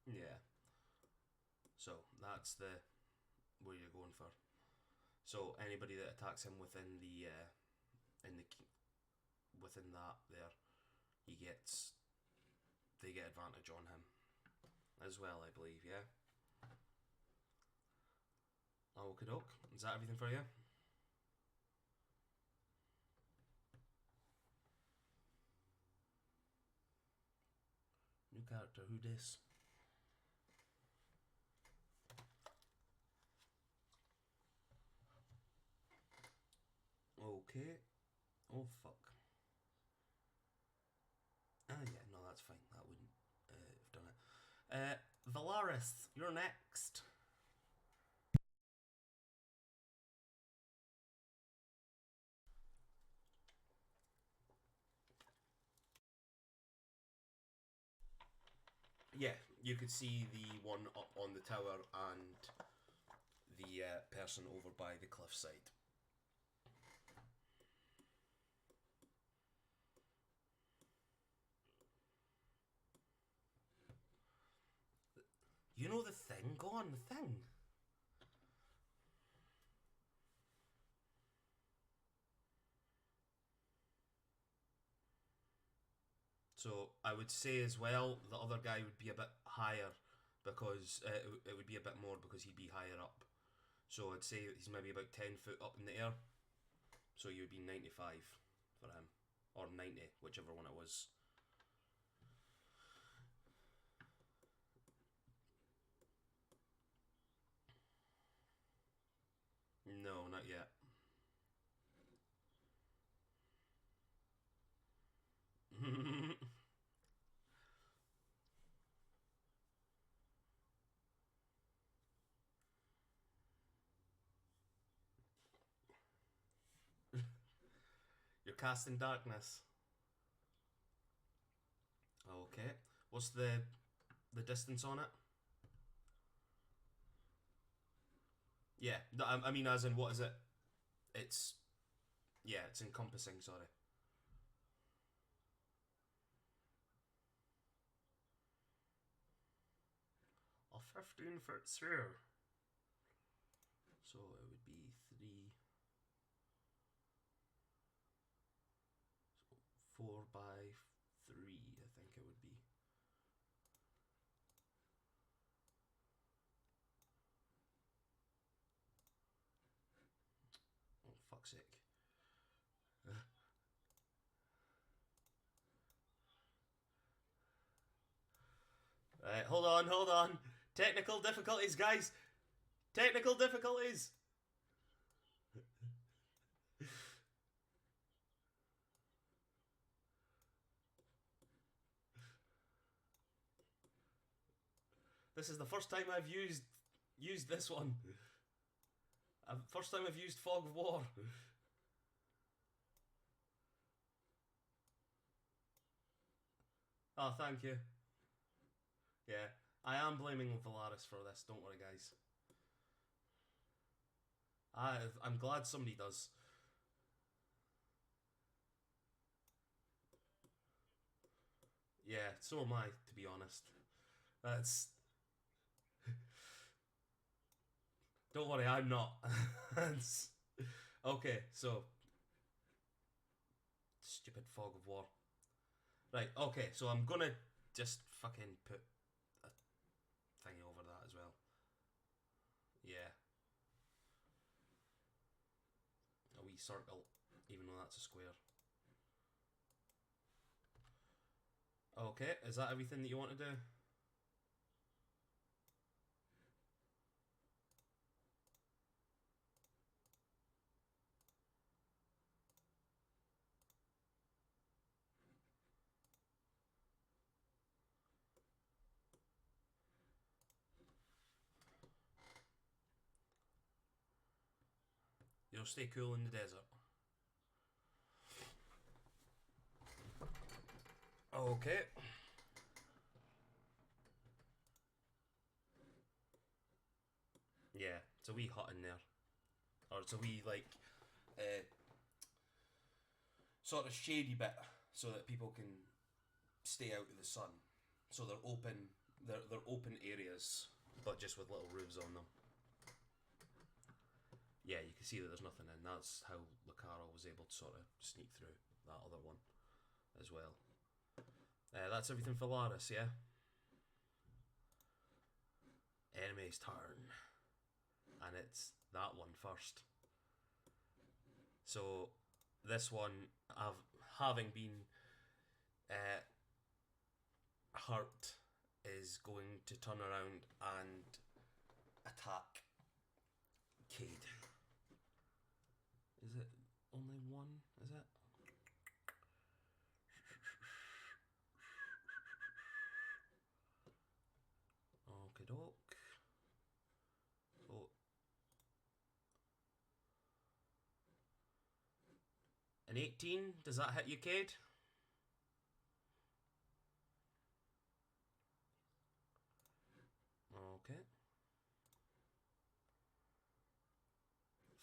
Yeah. So that's the where you're going for. So anybody that attacks him within the in the within that there, he gets they get advantage on him as well, I believe. Yeah. Okie doke. Is that everything for you? New character. Who dis? Okay. Oh fuck. Ah yeah, no, that's fine. That wouldn't have done it. Valaris, you're next. Yeah, you could see the one up on the tower and the person over by the cliffside. You know the thing? Go on, the thing. So I would say as well, the other guy would be a bit higher because it would be a bit more because he'd be higher up. So I'd say he's maybe about 10 foot up in the air. So you would be 95 for him. Or 90, whichever one it was. No, not yet. You're casting darkness. Okay. What's the distance on it? Yeah. No, I mean, as in, what is it? It's yeah, it's encompassing. Sorry. A 15-foot sphere. So it would be 3, 4 by 3. I think it would be. Oh fuck's sake. Right, hold on. Technical difficulties, guys. Technical difficulties. This is the first time I've used this one. First time I've used Fog of War. Oh, thank you. Yeah, I am blaming Valaris for this. Don't worry, guys. I'm glad somebody does. Yeah, so am I, to be honest. That's. Don't worry, I'm not. Okay, so. Stupid Fog of War. Right, okay, so I'm gonna just fucking put a thingy over that as well. Yeah. A wee circle, even though that's a square. Okay, is that everything that you want to do? You'll stay cool in the desert. Okay. Yeah, it's a wee hut in there. Or it's a wee, like, sort of shady bit so that people can stay out of the sun. So they're open areas, but just with little roofs on them. Yeah, you can see that there's nothing in. That's how Lucario was able to sort of sneak through that other one as well. That's everything for Laris, yeah? Enemy's turn. And it's that one first. So, this one, having been hurt, is going to turn around and attack Cade. Is it only one? Is it? Okie doke. Oh. An 18? Does that hit you, Cade? Okay.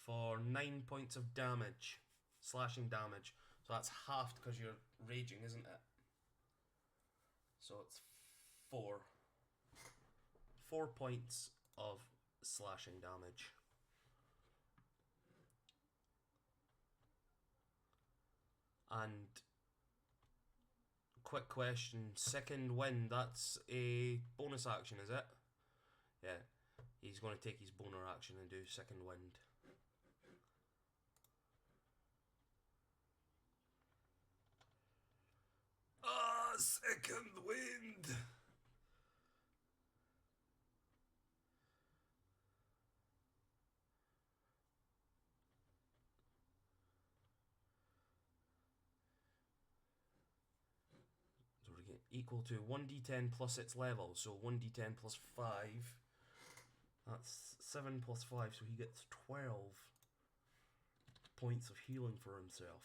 For 9 points of damage. Slashing damage. So that's halved because you're raging, isn't it? So it's 4. 4 points of slashing damage. And quick question, second wind, that's a bonus action, is it? Yeah. He's going to take his boner action and do second wind. Second wind! So we're getting equal to 1d10 plus its level, so 1d10 plus 5. That's 7 plus 5, so he gets 12 points of healing for himself.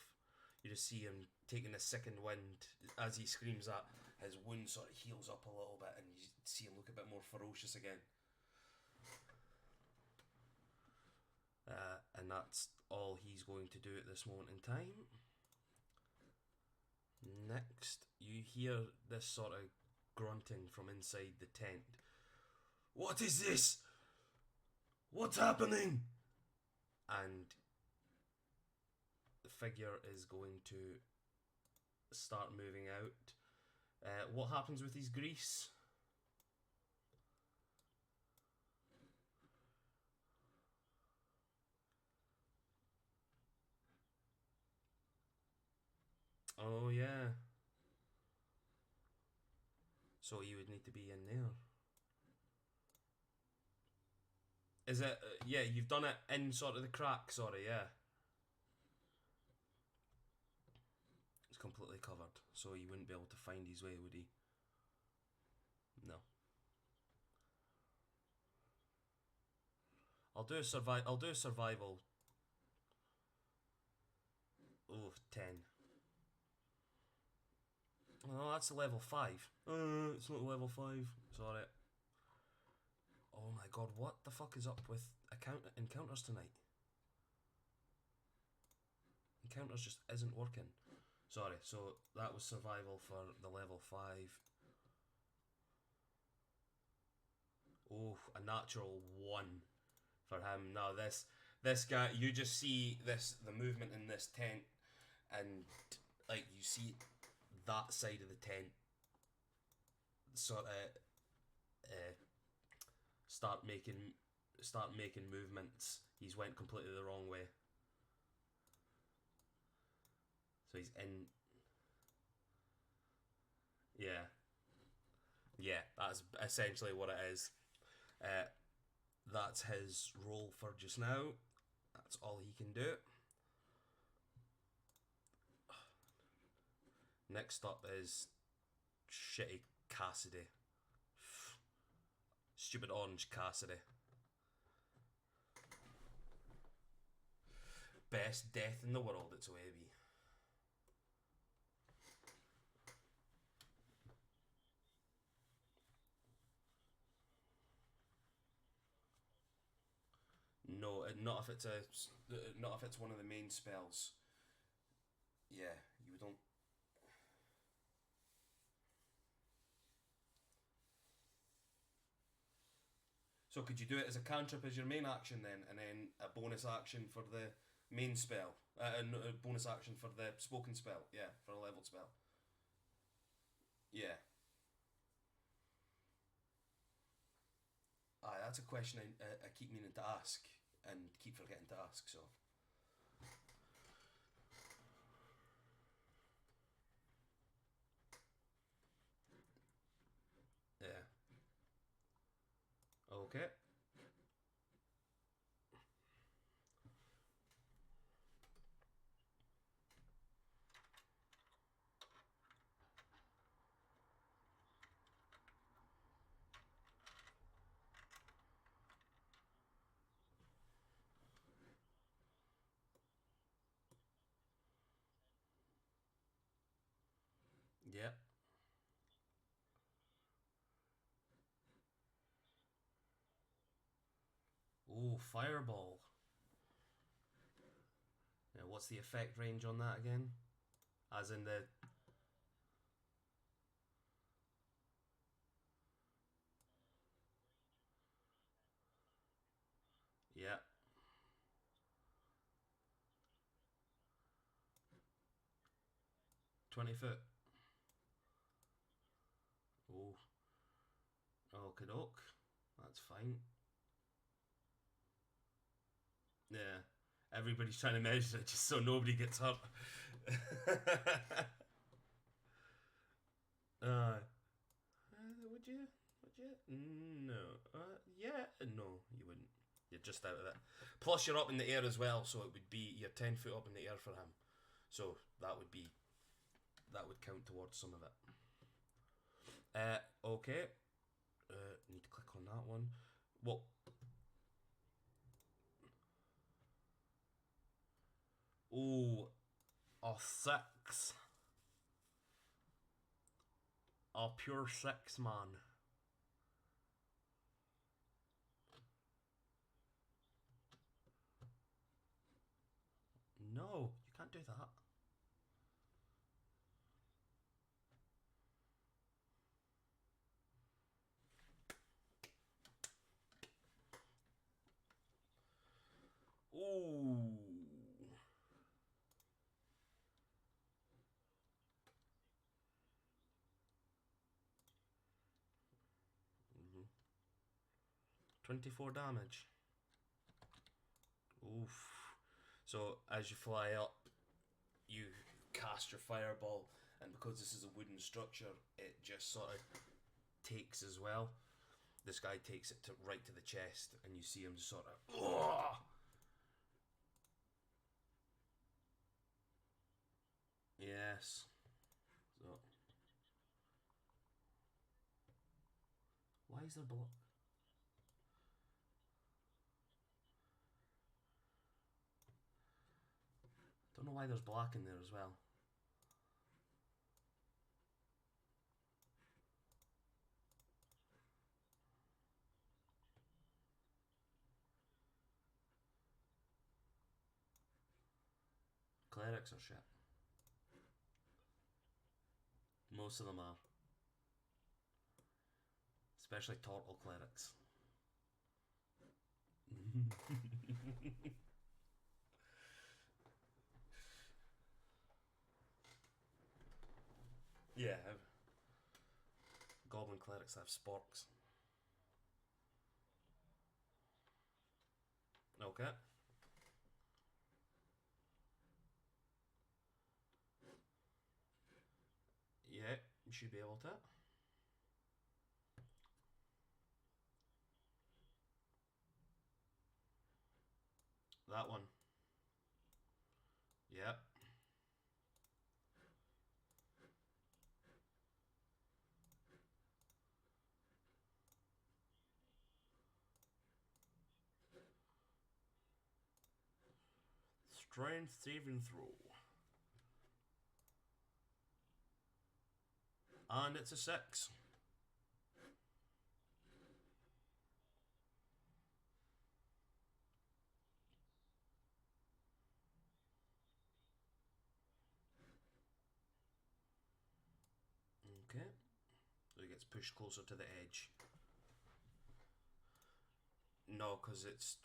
You just see him taking a second wind as he screams that. His wound sort of heals up a little bit, and you see him look a bit more ferocious again. And that's all he's going to do at this moment in time. Next, you hear this sort of grunting from inside the tent. What is this? What's happening? And the figure is going to start moving out. What happens with his grease? Oh yeah. So you would need to be in there. Is it? Yeah, you've done it in sort of the crack, sorry, yeah. It's completely covered, so he wouldn't be able to find his way, would he? No. I'll do a survival. Oh, 10. Oh, that's a level 5. It's not level 5. Sorry. Oh my god, what the fuck is up with encounters tonight? Encounters just isn't working. Sorry, so that was survival for the level 5. Oh, a natural 1 for him. Now this guy, you just see the movement in this tent, and like you see that side of the tent sort of start making movements, he's went completely the wrong way. So he's in. Yeah, that's essentially what it is. That's his role for just now. That's all he can do. Next up is shitty Cassidy. Stupid orange Cassidy. Best death in the world, it's Webby. No, not if it's one of the main spells. Yeah, you don't. So could you do it as a cantrip as your main action then, and then a bonus action for the main spell, a bonus action for the spoken spell? Yeah, for a leveled spell. Yeah. Aye, that's a question I keep meaning to ask and keep forgetting to ask. So. Yeah. Okay. Yep. Ooh, fireball. Yeah, what's the effect range on that again? As in the. Yeah. 20 foot. Oh. Okie doke. That's fine. Yeah. Everybody's trying to measure it just so nobody gets hurt. Would you? Would you? No. Yeah. No, you wouldn't. You're just out of it. Plus, you're up in the air as well, so it would be you're 10 foot up in the air for him. So that would count towards some of it. Okay. Need to click on that one. What? Oh, a 6. A pure 6, man. No, you can't do that. Ooh. Mm-hmm. 24 damage. Oof. So as you fly up, you cast your fireball, and because this is a wooden structure, it just sort of takes as well. This guy takes it right to the chest, and you see him just sort of. Ugh! Yes. So. Why is there blood? Don't know why there's black in there as well. Clerics are shit. Most of them are. Especially turtle clerics. Yeah. Goblin clerics have sporks. Okay. Yeah, you should be able to. That one. Yep. Strength saving throw. And it's a 6. Okay. So he gets pushed closer to the edge. No, because it's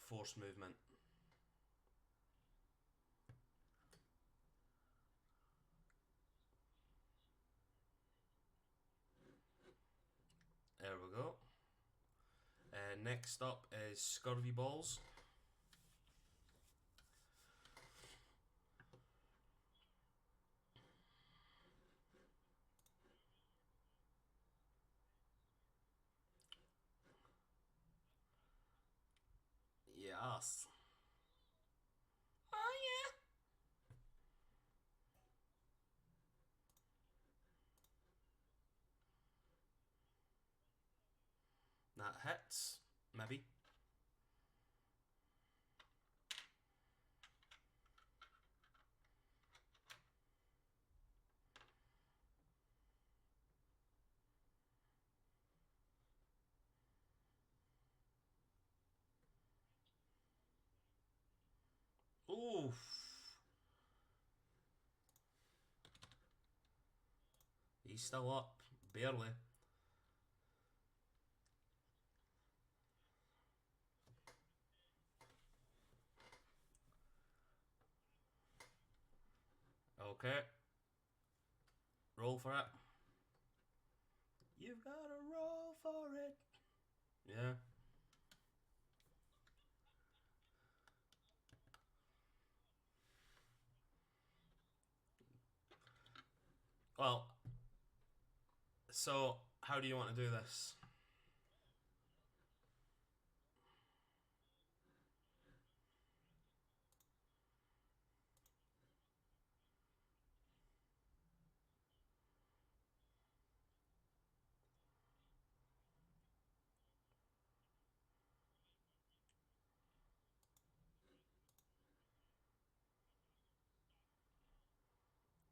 forced movement. There we go. Next up is Scurvy Balls. Yes. Oh yeah. That hits. Maybe. Oof. He's still up. Barely. Okay. Roll for it. You've gotta roll for it. Yeah. Well, so how do you want to do this?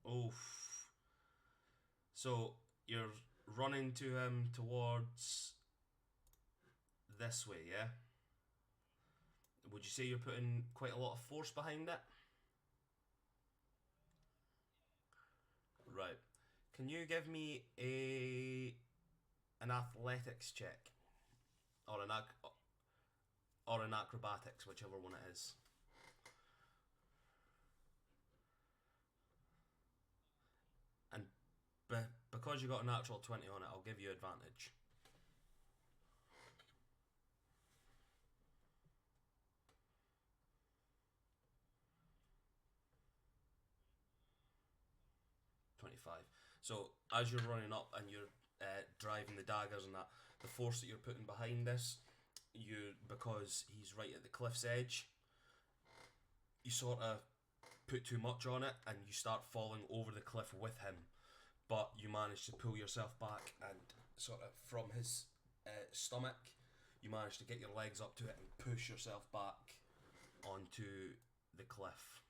Oof. So you're running to him towards this way, yeah? Would you say you're putting quite a lot of force behind it? Right. Can you give me an athletics check or an acrobatics, whichever one it is? And because you got a natural 20 on it, I'll give you advantage. 25. So as you're running up and you're driving the daggers and that, the force that you're putting behind this, because he's right at the cliff's edge, you sort of put too much on it and you start falling over the cliff with him. But you manage to pull yourself back and sort of from his stomach, you manage to get your legs up to it and push yourself back onto the cliff.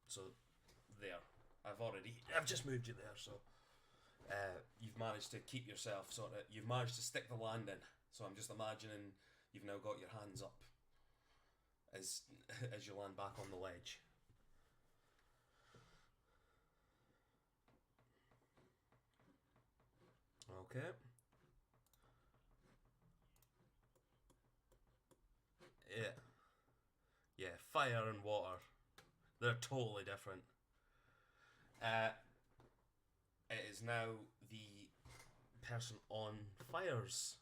So there, I've just moved you there. So you've managed to keep yourself you've managed to stick the landing. So I'm just imagining you've now got your hands up as as you land back on the ledge. Okay. Yeah. Yeah, fire and water. They're totally different. It is now the person on fire's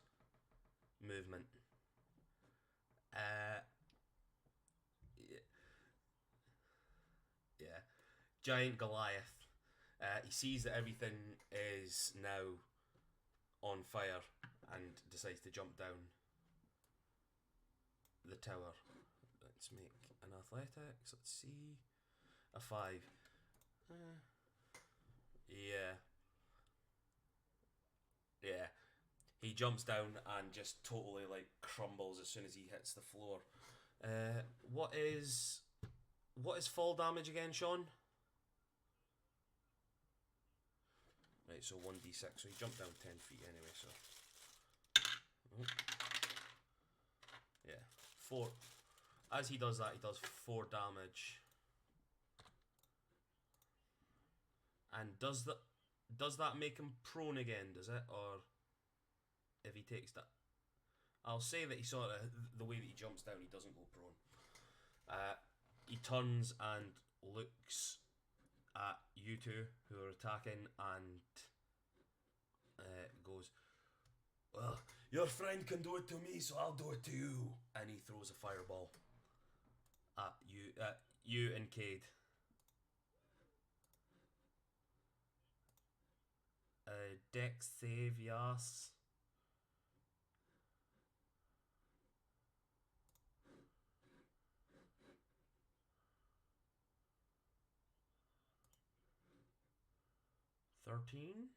movement. Yeah. Giant Goliath. He sees that everything is now on fire and decides to jump down the tower. Let's make an athletics. Let's see. A 5. Yeah. Yeah. He jumps down and just totally like crumbles as soon as he hits the floor. What is fall damage again, Sean? Right, so 1d6. So he jumped down 10 feet anyway, so. Oh. Yeah. 4. As he does that, he does 4 damage. And does that make him prone again, does it? Or if he takes that, I'll say that he sort of, the way that he jumps down, he doesn't go prone. He turns and looks at you two who are attacking and goes, well, your friend can do it to me, so I'll do it to you. And he throws a fireball at you and Cade. Dex save, yes. $13.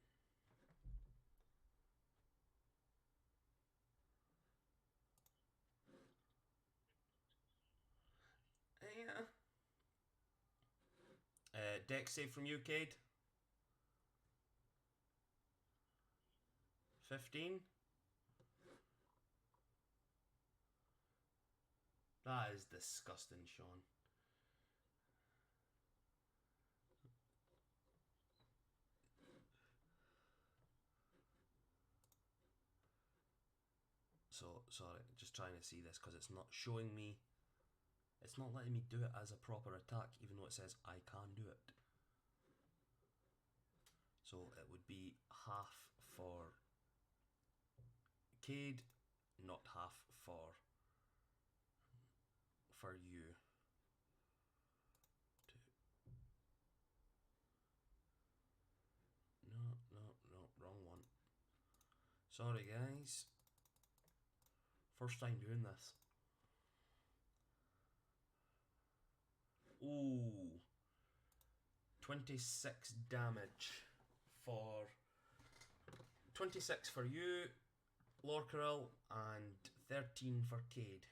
Yeah. Dex save from you, Cade. 15. That is disgusting, Sean. So, sorry, just trying to see this because it's not showing me. It's not letting me do it as a proper attack, even though it says I can do it. So it would be half for Cade, not half for you. No, wrong one. Sorry, guys. First time doing this. Ooh. 26 damage for 26 for you, Lorcaril, and 13 for Cade.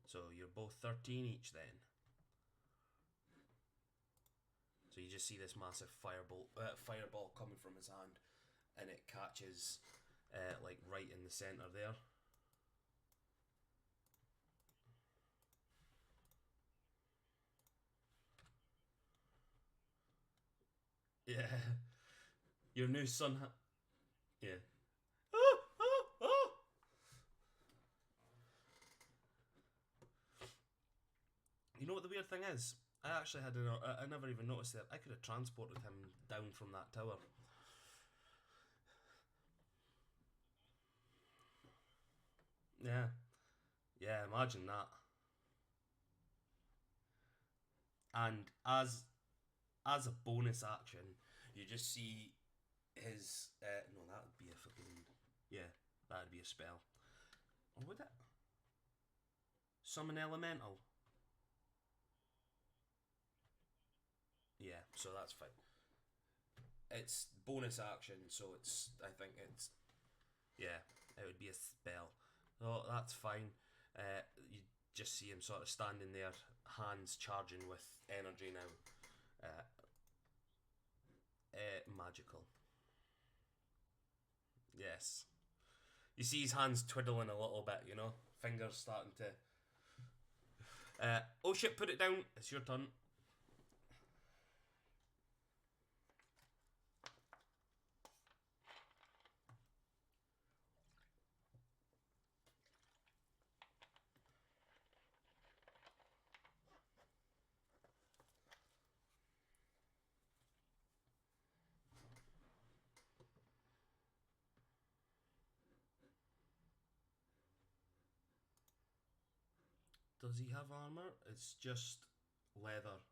So you're both 13 each then. So you just see this massive fireball coming from his hand, and it catches like right in the center there. Yeah. Your new son. Yeah. You know what the weird thing is? I actually I never even noticed that. I could have transported him down from that tower. Yeah. Yeah, imagine that. And as a bonus action, you just see his no, that would be a fucking, yeah, that would be a spell. Or would it? Summon elemental. Yeah, so that's fine. It's bonus action, so I think it's, yeah, it would be a spell. So that's fine. You just see him sort of standing there, hands charging with energy now. Magical. Yes. You see his hands twiddling a little bit, you know? Fingers starting to... oh shit, put it down. It's your turn. Does he have armor? It's just leather.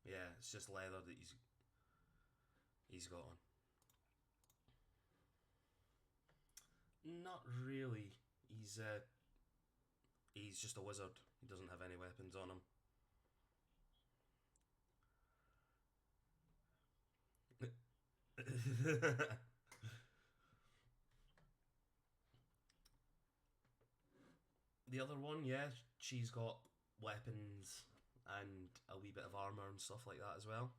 Yeah, it's just leather that he's got on. Not really. He's just a wizard. He doesn't have any weapons on him. The other one, yeah, she's got weapons and a wee bit of armor and stuff like that as well.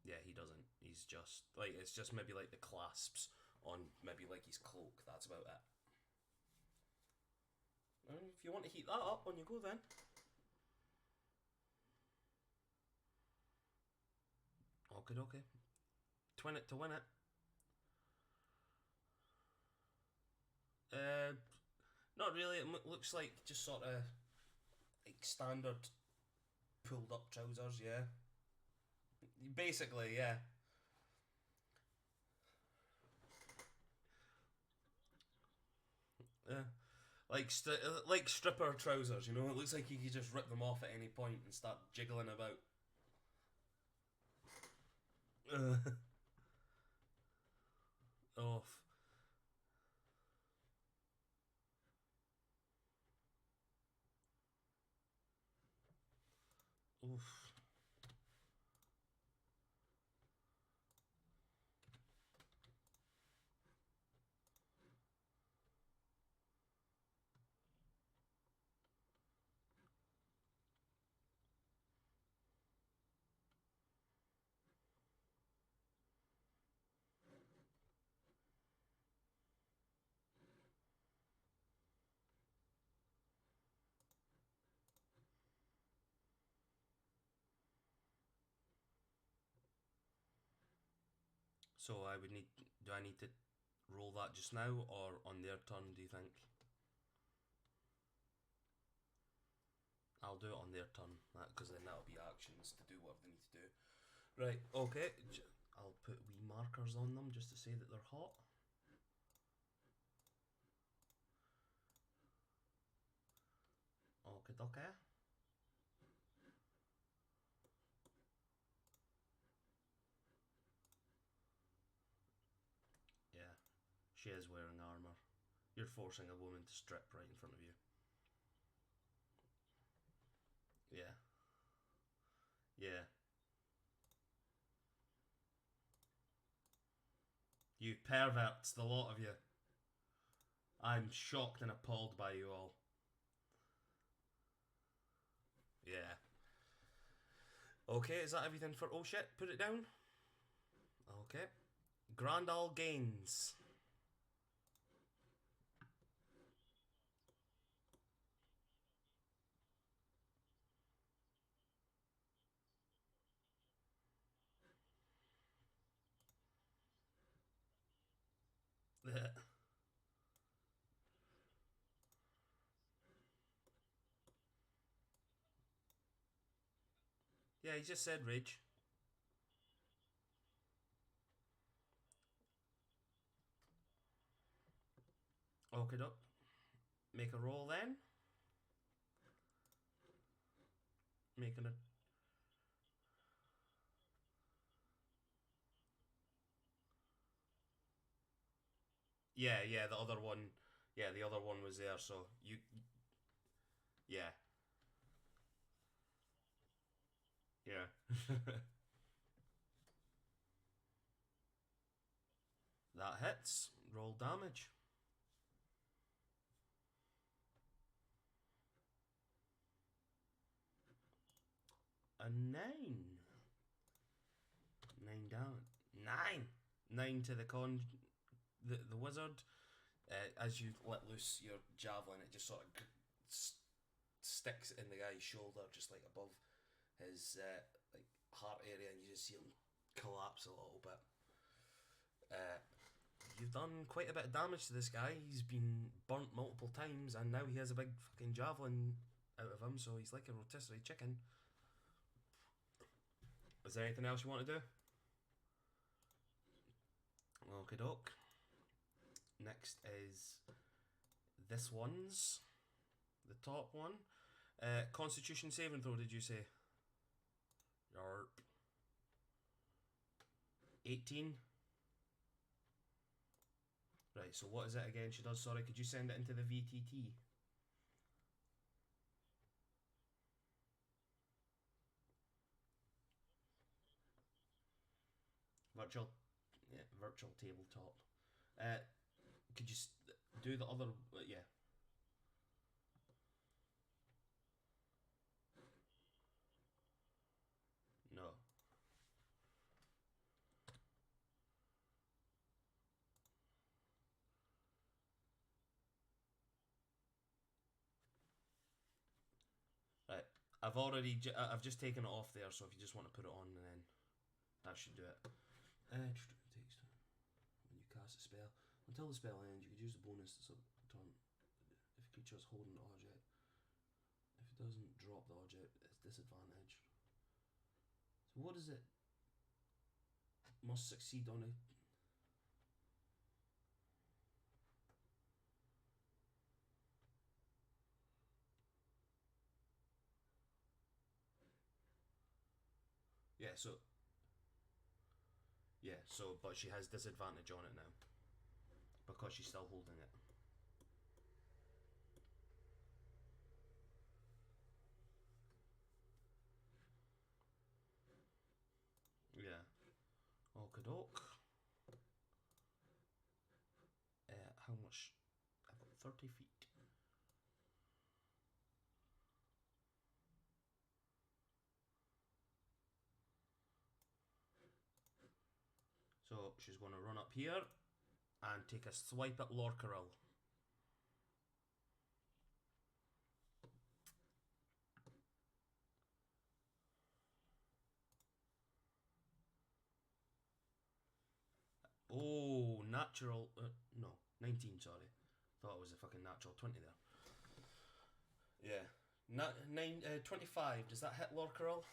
Yeah, he doesn't. He's just like, it's just maybe like the clasps on maybe like his cloak. That's about it. If you want to heat that up when you go, then. Okay, okay. Twin it to win it. Not really. It looks like just sort of like standard pulled up trousers. Yeah. Basically, yeah. Yeah. Like stripper trousers, you know. It looks like you could just rip them off at any point and start jiggling about. Off. Oof. So I would need. Do I need to roll that just now or on their turn? Do you think? I'll do it on their turn, because then that'll be actions to do whatever they need to do. Right. Okay. I'll put wee markers on them just to say that they're hot. Okay, okay. Yeah, she is wearing armor. You're forcing a woman to strip right in front of you. Yeah. Yeah. You perverts, the lot of you. I'm shocked and appalled by you all. Yeah. Okay, is that everything for oh shit? Put it down. Okay. Grandal Gaines. Yeah, he just said rage. Okay, doc. Make a roll then. Making a. Yeah, yeah, the other one. Yeah, the other one was there, so you. Yeah. Yeah. That hits. Roll damage. A 9. 9 down. 9! 9 to the wizard. As you let loose your javelin, it just sort of sticks in the guy's shoulder, just like above his like heart area, and you just see him collapse a little bit. You've done quite a bit of damage to this guy. He's been burnt multiple times, and now he has a big fucking javelin out of him, so he's like a rotisserie chicken. Is there anything else you want to do? Okay, doc. next is this one's the top one. Constitution saving throw, did you say? Yarp. 18. Right, so what is it again she does? Sorry, could you send it into the VTT? Virtual, yeah, virtual tabletop. Could you do the other? Yeah. No. Right. I've just taken it off there, so if you just want to put it on, and then that should do it. Takes when you cast a spell. Until the spell ends, you could use the bonus to turn if a creature is holding the object. If it doesn't drop the object, it's disadvantaged. So what is it? Must succeed on it. But she has disadvantage on it now because she's still holding it. Yeah. Okey-doke. How much? I've got 30 feet. So she's going to run up here and take a swipe at Lorcaril. Oh, natural. No, 19, sorry. Thought it was a fucking natural 20 there. Yeah. 25. Does that hit Lorcaril?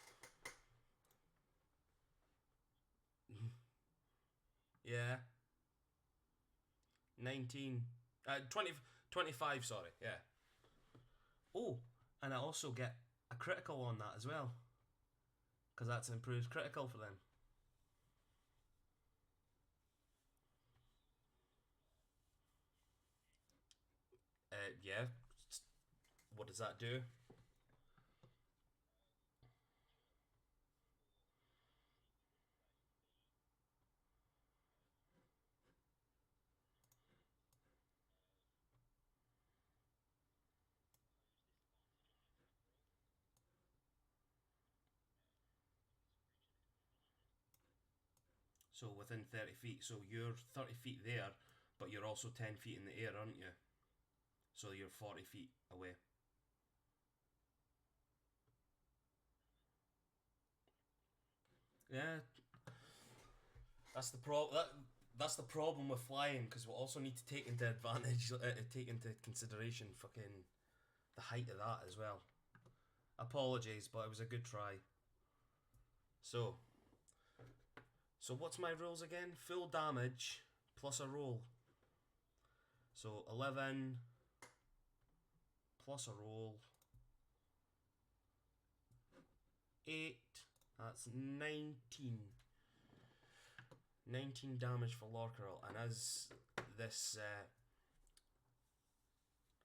Yeah. 19. 25, sorry. Yeah. Oh, and I also get a critical on that as well. Because that's improved critical for them. Yeah. What does that do? So within 30 feet. So you're 30 feet there, but you're also 10 feet in the air, aren't you? So you're 40 feet away. Yeah. That's the that's the problem with flying, because we'll also need to take into take into consideration fucking the height of that as well. Apologies, but it was a good try. So what's my rules again? Full damage plus a roll. So 11 plus a roll. 8. That's 19. 19 damage for Lorcaril, and as this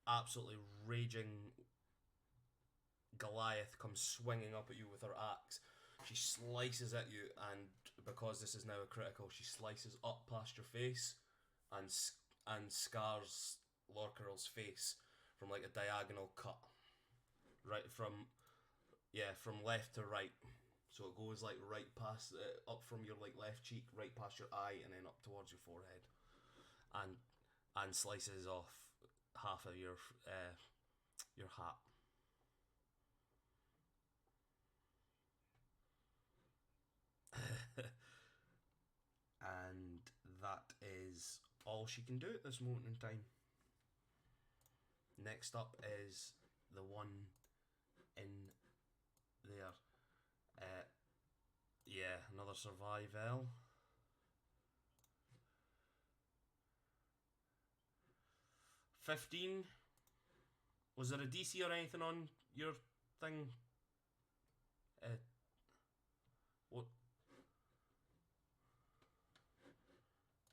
absolutely raging Goliath comes swinging up at you with her axe, she slices at you, and because this is now a critical, she slices up past your face and scars Lorcaril's face from like a diagonal cut, right from left to right. So it goes like right past, up from your like left cheek, right past your eye, and then up towards your forehead, and slices off half of your hat. And that is all she can do at this moment in time. Next up is the one in there. Yeah, another survival. 15. Was there a DC or anything on your thing? What?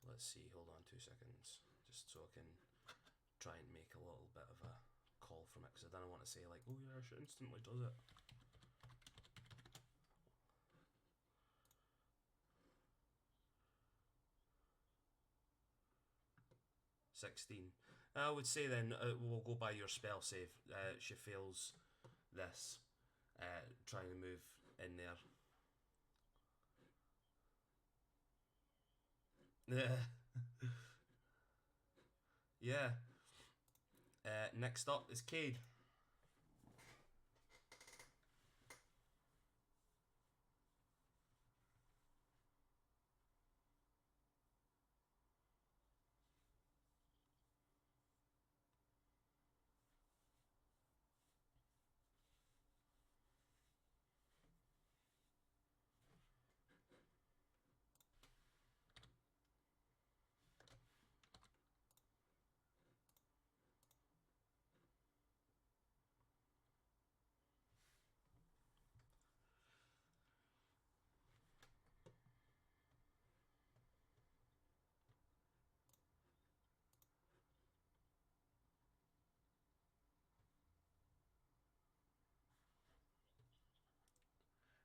Let's see, hold on 2 seconds. Just so I can try and make a little bit of a call from it, because I don't want to say like, oh yeah, she instantly does it. $16. I would say then we'll go by your spell save. She fails this, trying to move in there. Yeah. Yeah. Next up is Cade.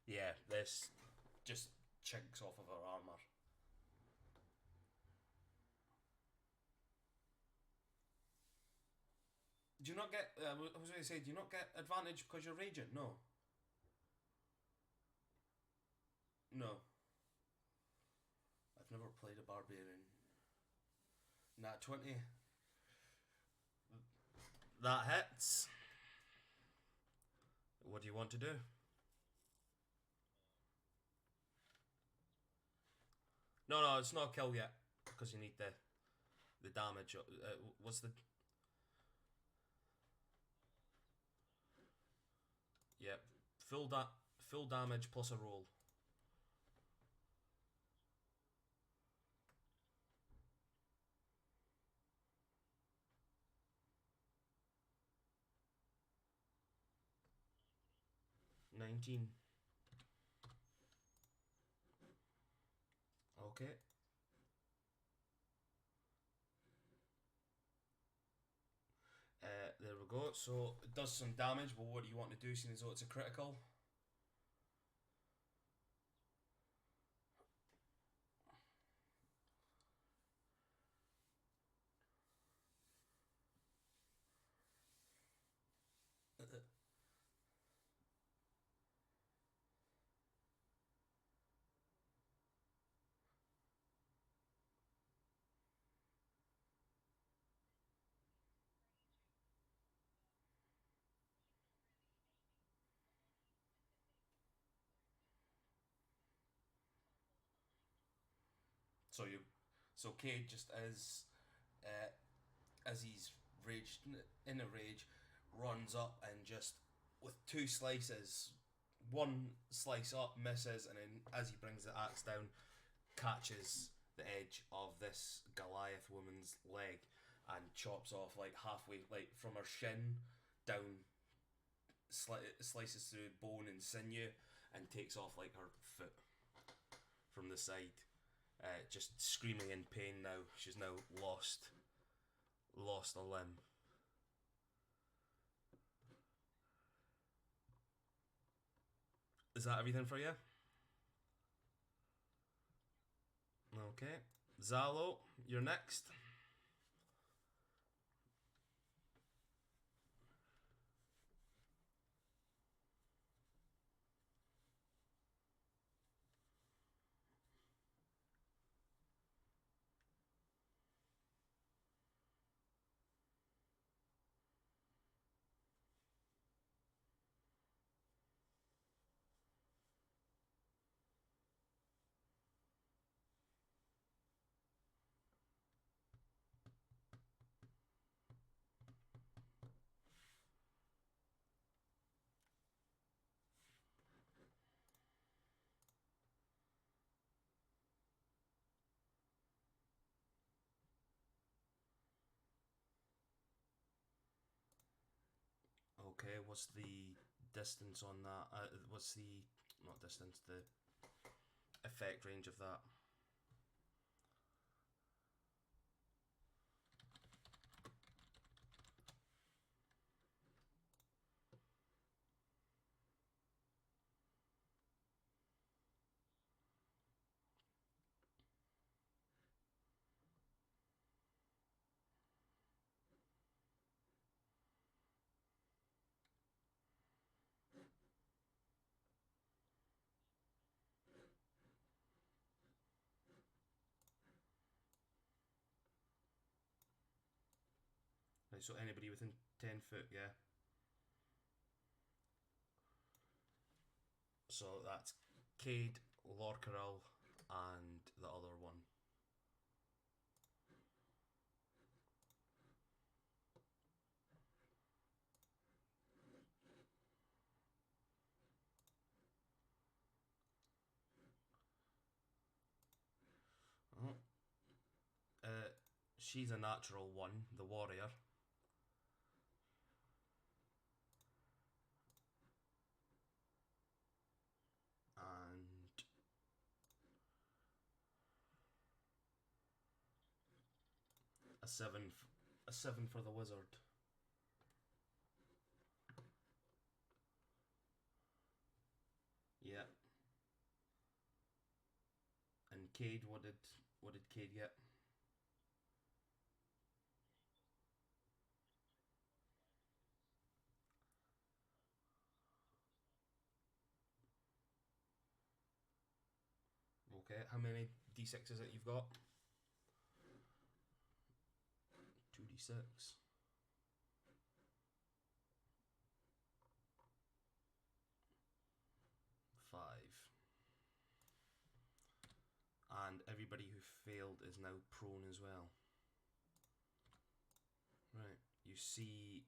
Yeah, this just chinks off of her armor. Do you not get? I was going to say, do you not get advantage because you're raging? No. No. I've never played a barbarian. Nat 20. That hits. What do you want to do? No, it's not a kill yet because you need the damage. What's the? Yep, full damage plus a roll. $19. Okay. There we go. So it does some damage, but what do you want to do, seeing as though it's a critical? So Cade just as he's raged in a rage, runs up and just with two slices, one slice up misses, and then as he brings the axe down, catches the edge of this Goliath woman's leg and chops off like halfway, like from her shin down, slices through bone and sinew, and takes off like her foot from the side. Just screaming in pain now. She's now lost a limb. Is that everything for you? Okay. Zalo, you're next. what's the distance on that? What's the, not distance, the effect range of that? Right, so anybody within 10 foot, yeah. So that's Cade, Lorcaril, and the other one. Oh. She's a natural one, the warrior. And a 7 a 7 for the wizard. Yeah. And Cade, what did Cade get? Okay, how many d6 is it you've got? 2d6. 5. And everybody who failed is now prone as well. Right, you see.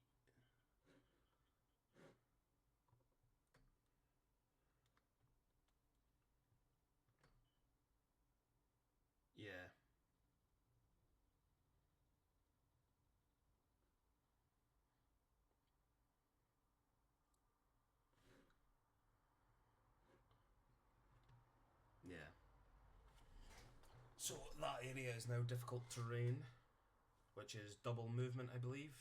Yeah. Yeah. So that area is now difficult terrain, which is double movement, I believe.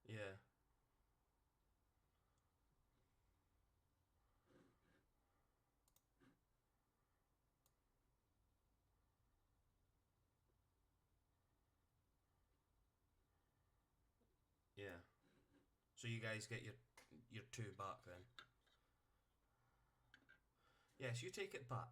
Yeah. Yeah. So you guys get your 2 back then. Yes, you take it back.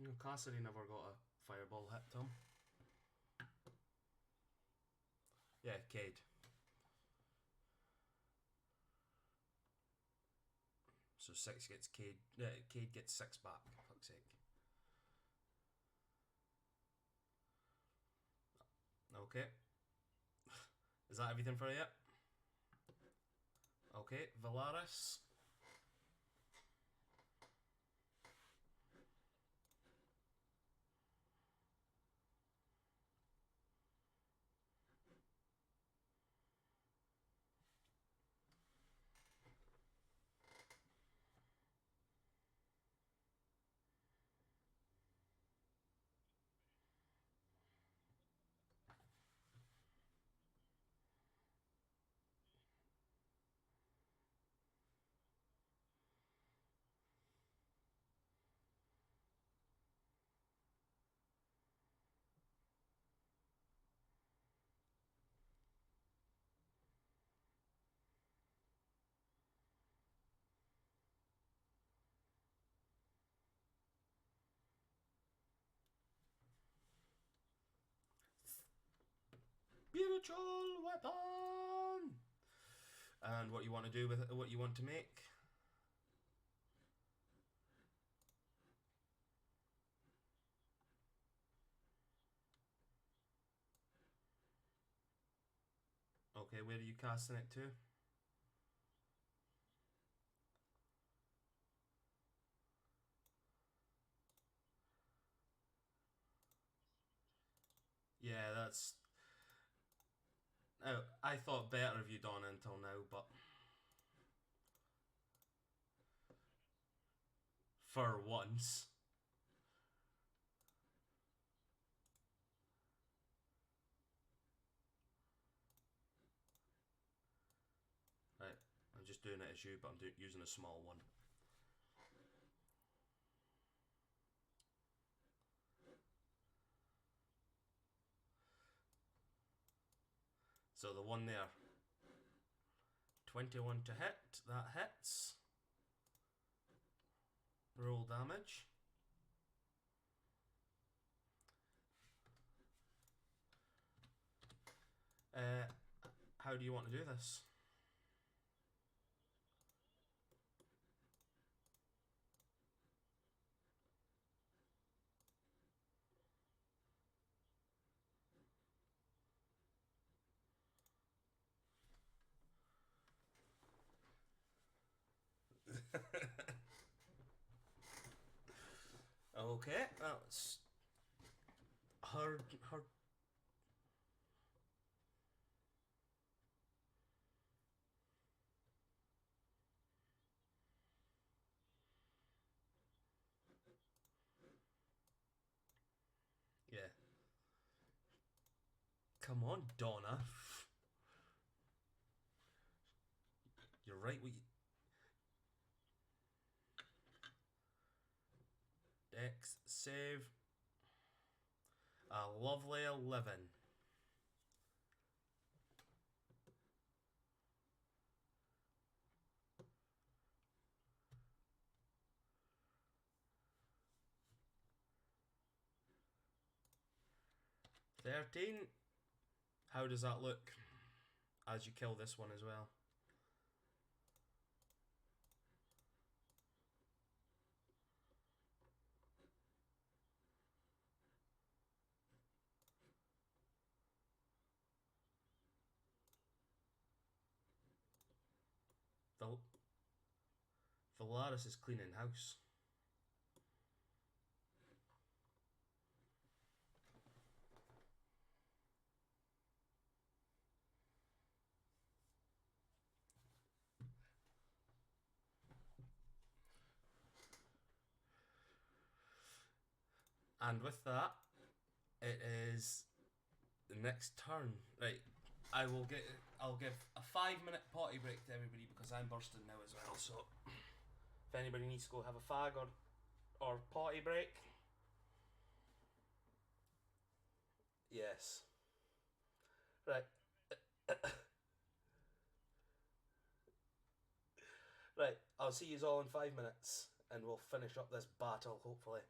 And Cassidy never got a fireball hit to him. Yeah, Cade. So 6 gets Cade. Cade gets 6 back. For fuck's sake. Okay. Is that everything for you? Okay, Valaris. Spiritual weapon. And what you want to do with it? What you want to make? Okay, where are you casting it to? Yeah, that's. Oh, I thought better of you, Donna, until now, but for once. Right, I'm just doing it as you, but I'm using a small one. So the one there, 21 to hit, that hits. Roll damage. How do you want to do this? Okay, that's her. Yeah. Come on, Donna. You're right. Dex save. A lovely 11. $13. How does that look as you kill this one as well? Valaris is cleaning house. And with that, it is the next turn. Right, I'll give a 5-minute potty break to everybody because I'm bursting now as well. So if anybody needs to go have a fag or potty break, yes. Right. Right, I'll see you all in 5 minutes and we'll finish up this battle hopefully.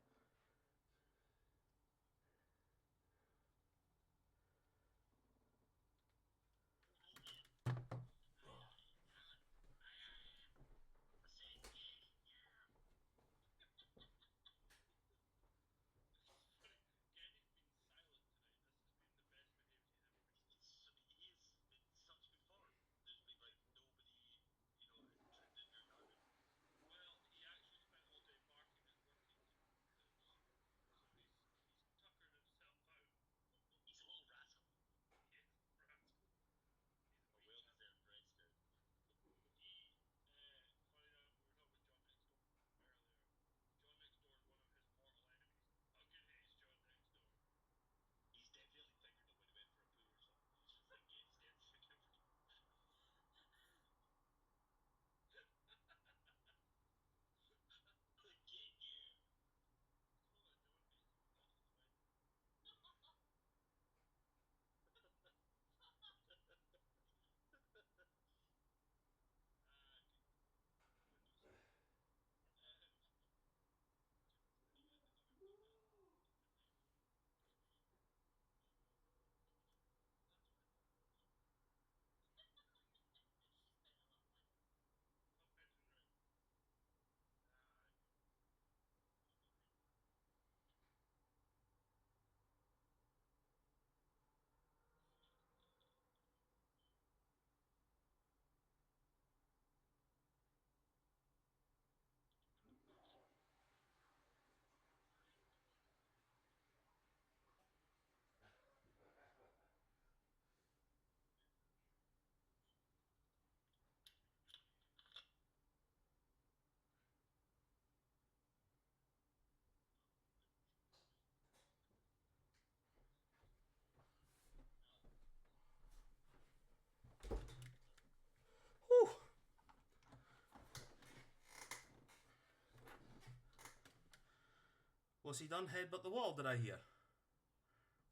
What's he done? Headbutt the wall, did I hear?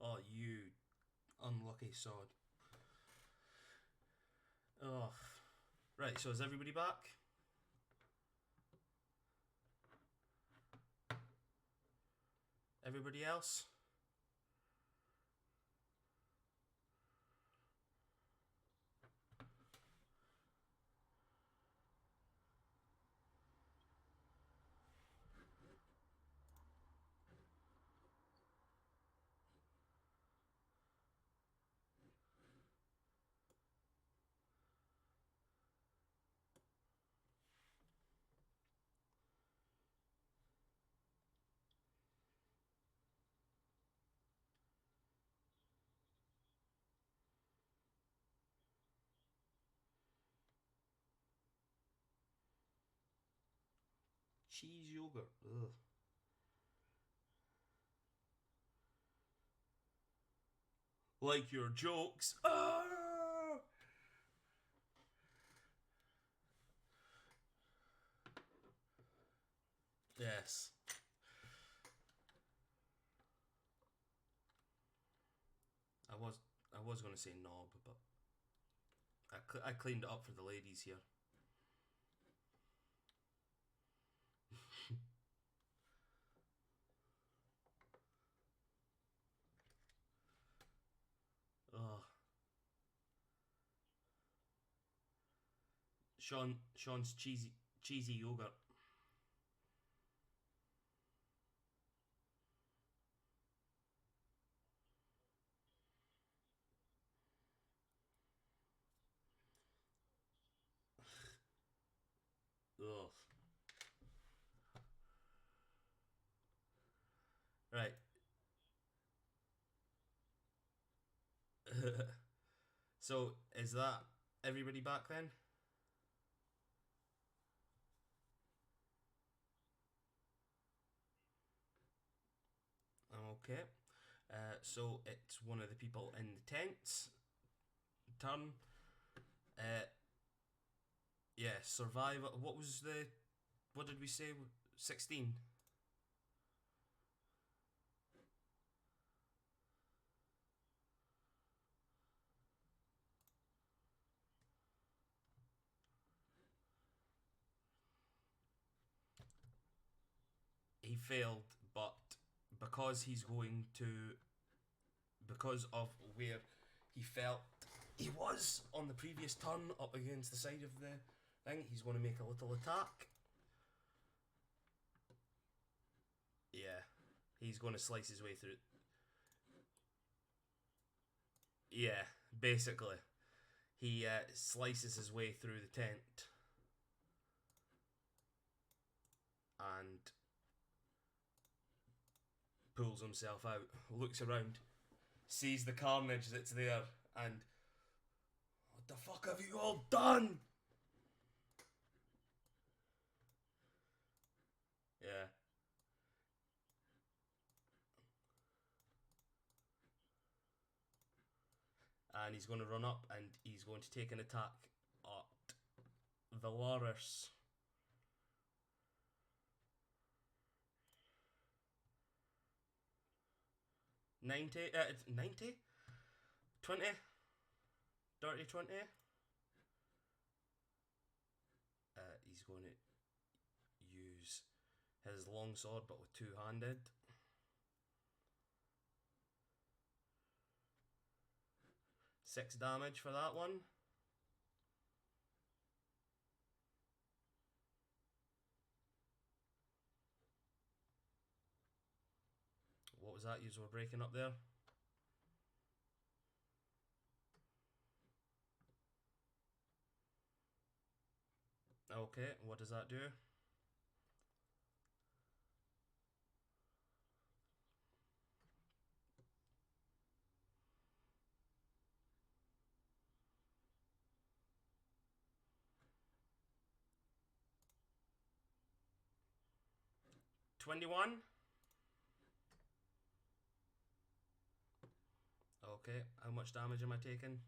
Oh, you unlucky sod. Oh. Right, so is everybody back? Everybody else? Cheese yogurt. Ugh. Like your jokes. Ah! Yes. I was gonna say knob, but I cleaned it up for the ladies here. Oh. Sean's cheesy yogurt. Ugh. Right. So is that everybody back then? Okay. So it's one of the people in the tents. Turn. Yeah, survival. What was the? What did we say? 16. He failed, but because he's going to, because of where he felt he was on the previous turn up against the side of the thing, he's going to make a little attack. Yeah, he's going to slice his way through. Yeah, basically, he slices his way through the tent and pulls himself out, looks around, sees the carnage that's there, and what the fuck have you all done? Yeah. And he's going to run up and he's going to take an attack at Valaris. 90? 90? 20? Dirty 20? He's going to use his longsword but with two-handed. Six damage for that one. What was that you were breaking up there? Okay, what does that do? $21. Okay, how much damage am I taking?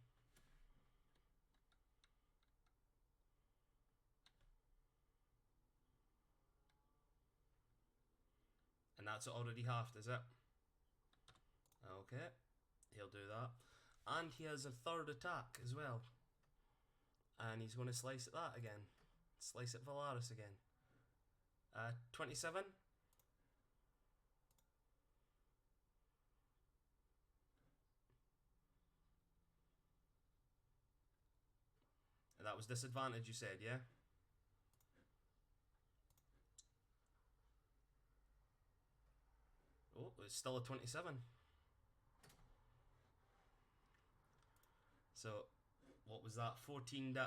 And That's already halved, is it? Okay, he'll do that. And he has a third attack as well. And he's going to slice at that again. Slice at Valaris again. 27? That was disadvantage, you said, yeah? Oh, it's still a 27. So, what was that? 14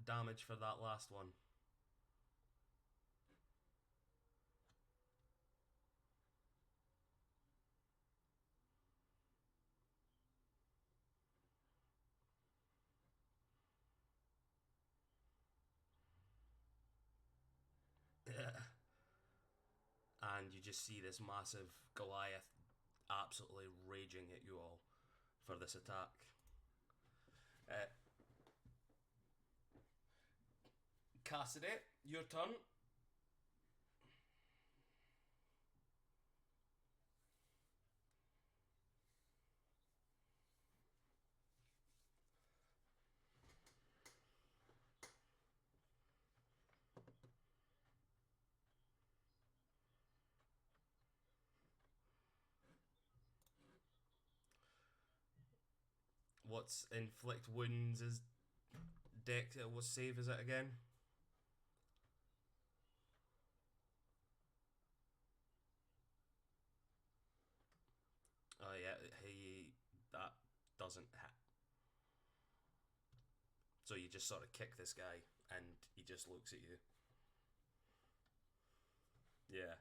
damage for that last one. And you just see this massive Goliath absolutely raging at you all for this attack. Cassidy, your turn. What's inflict wounds is deck? What save is it again? Oh yeah, that doesn't hit. So you just sort of kick this guy, and he just looks at you. Yeah.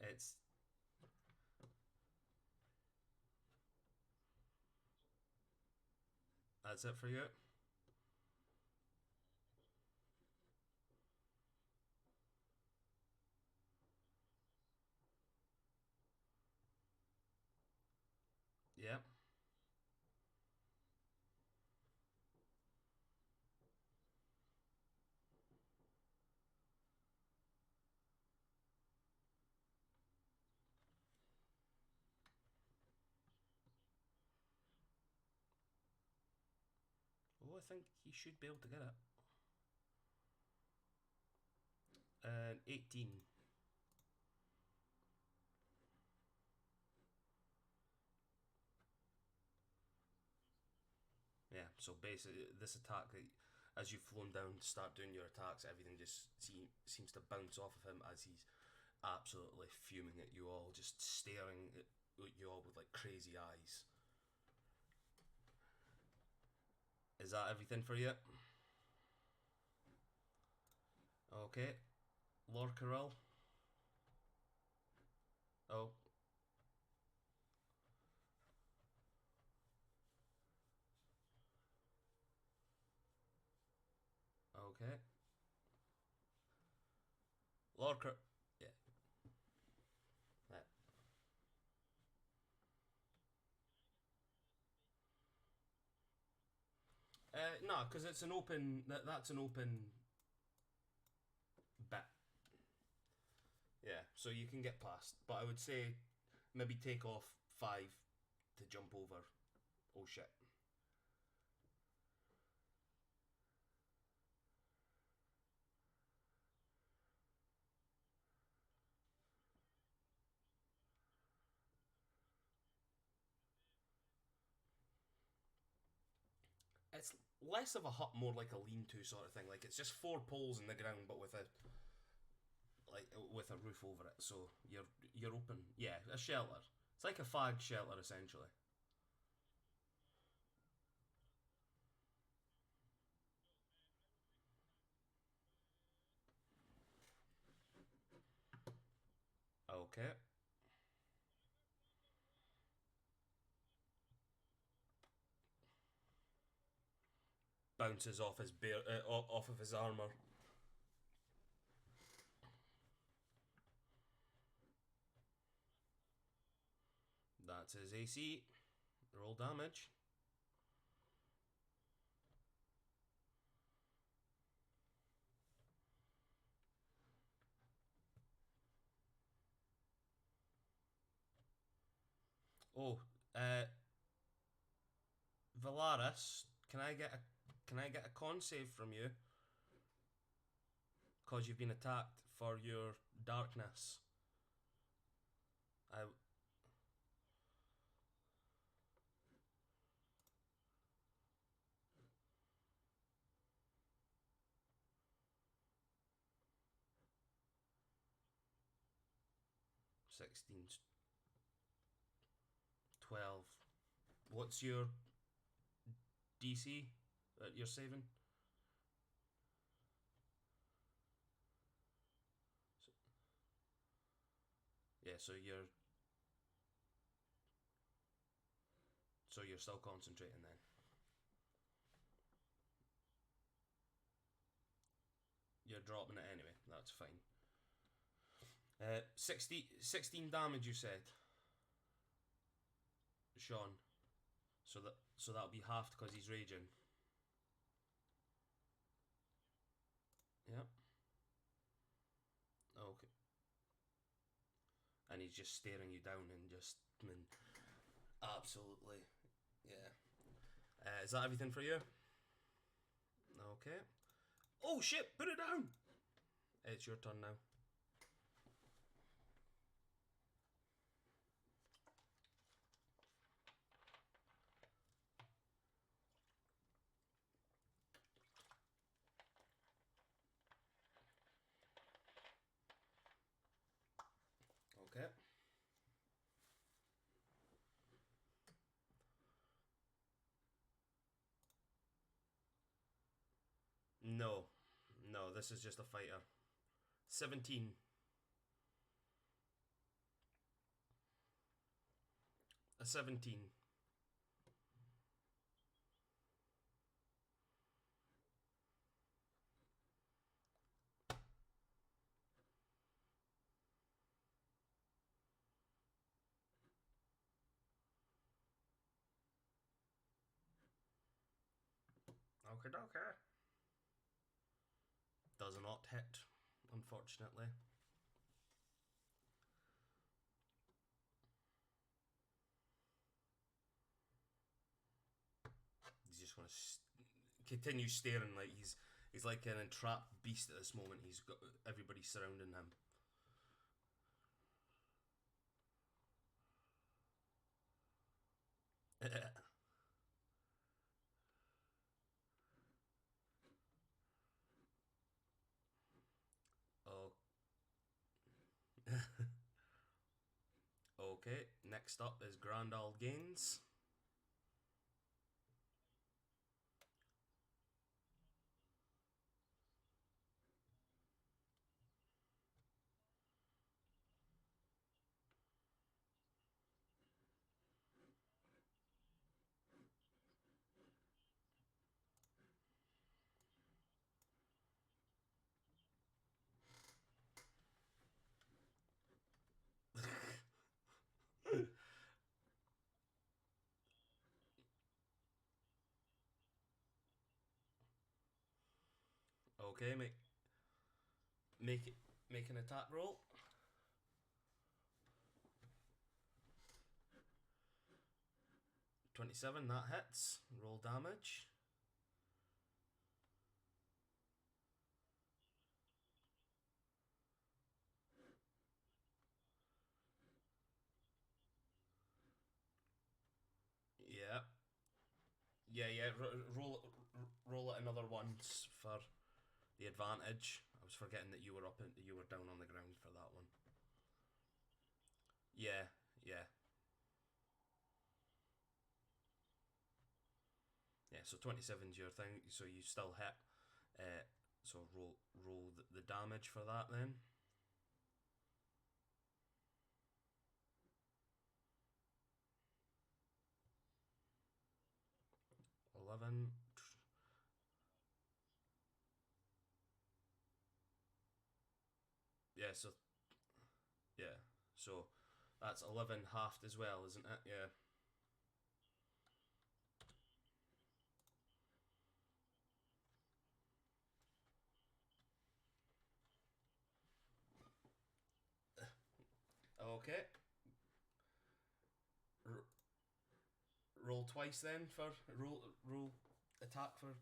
It's that's it for you. Yeah. Oh, I think he should be able to get it. 18. Yeah, so basically, this attack, as you've flown down to start doing your attacks, everything just seems to bounce off of him as he's absolutely fuming at you all, just staring at you all with like crazy eyes. Is that everything for you? Okay. Lord Corral. Oh. Okay. Lord Corral. Yeah. No, because it's an open. That's an open bit. Yeah, so you can get past. But I would say maybe take off 5 to jump over. Oh shit. It's less of a hut, more like a lean-to sort of thing. Like it's just 4 poles in the ground, but with a roof over it. So you're open. Yeah, a shelter. It's like a fag shelter essentially. Okay. Bounces off his off of his armor. That's his AC. Roll damage. Oh, uh, Valaris, can I get a con save from you? Cause you've been attacked for your darkness. I 16, 12. What's your DC that you're saving? So, yeah, so you're still concentrating then. You're dropping it anyway. That's fine. 16 damage. You said, Sean. So that'll be halved because he's raging. Yep. Okay. And he's just staring you down and just, I mean, absolutely, yeah. Is that everything for you? Okay. Oh shit! Put it down. It's your turn now. Okay. No. No, this is just a fighter. 17. A 17. Okay, okay. Does not hit, unfortunately. He's just gonna continue staring like he's like an entrapped beast at this moment. He's got everybody surrounding him. Oh. Okay, next up is Grandal Gaines. Okay, make it make an attack roll. 27, that hits. Roll damage. Yeah. Yeah. Roll it another once for the advantage. I was forgetting that you were down on the ground for that one. Yeah, yeah. Yeah, so 27's your thing, so you still hit. So roll the damage for that then. 11. Yeah, yeah. So that's 11 halved as well, isn't it? Yeah. Okay. roll twice then for roll attack for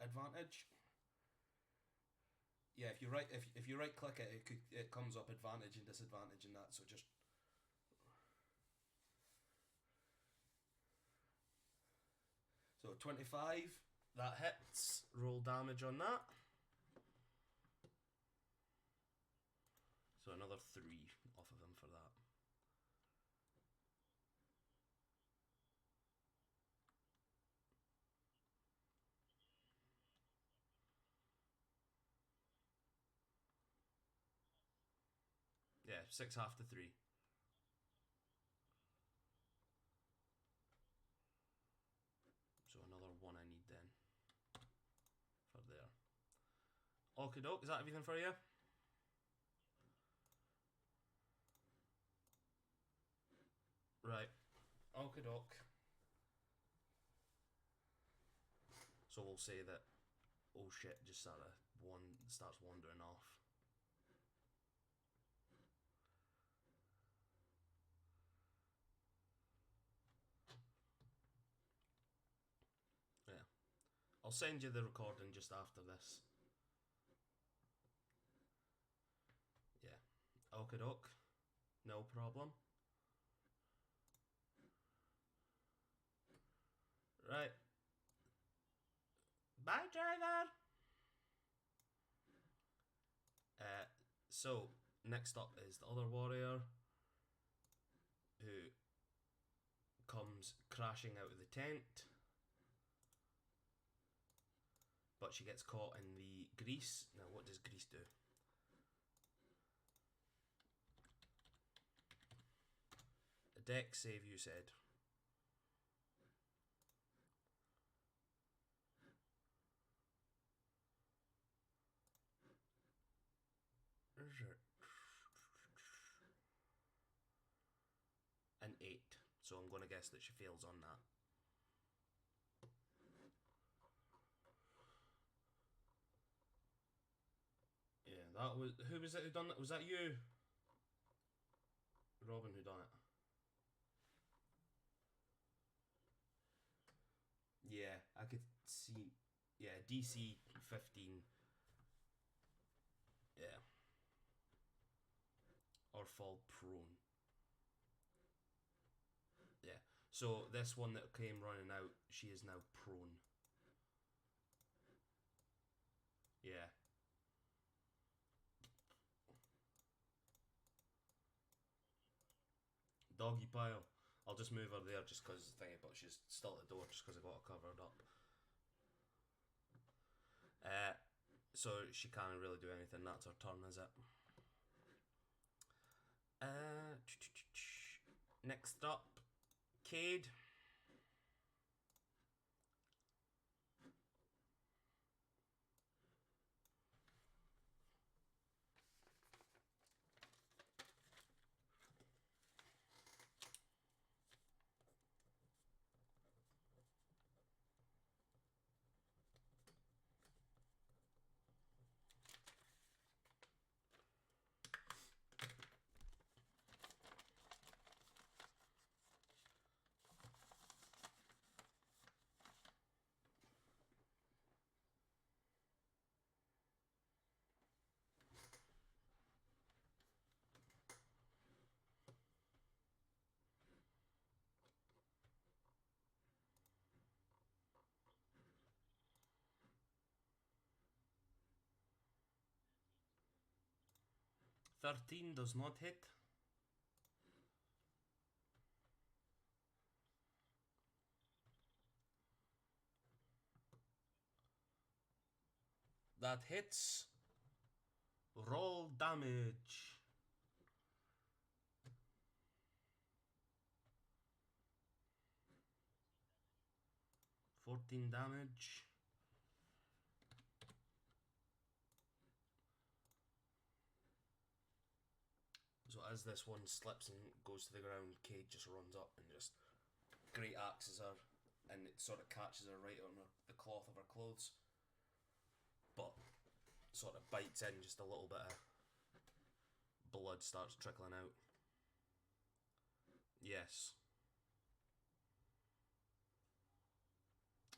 advantage. Yeah, if you right click it, it comes up advantage and disadvantage and that. So just so 25 that hits. Roll damage on that. So another 3 off of him for that. Yeah, 6 half to 3. So another 1 I need then. For there. Okie doke, is that everything for you? Right. Okie doke. So we'll say that oh shit just starts wandering off. Yeah. I'll send you the recording just after this. Yeah. Okie doke. No problem. Right. Bye, driver! So, next up is the other warrior who comes crashing out of the tent. But she gets caught in the grease. Now, what does grease do? A dex save, you said. An 8. So I'm going to guess that she fails on that. Yeah, that was... Who was it who done that? Was that you? Robin who done it? Yeah, I could see... Yeah, DC 15. Yeah. Or fall prone. Yeah. So this one that came running out, she is now prone. Yeah. Doggy pile. I'll just move her there just because but she's still at the door just because I got her covered up. So she can't really do anything. That's her turn, is it? Next up, Cade. $13 does not hit. That hits. Roll damage. 14 damage. So as this one slips and goes to the ground, Cade just runs up and just great axes her, and it sort of catches her right on the cloth of her clothes, but sort of bites in, just a little bit of blood starts trickling out. Yes.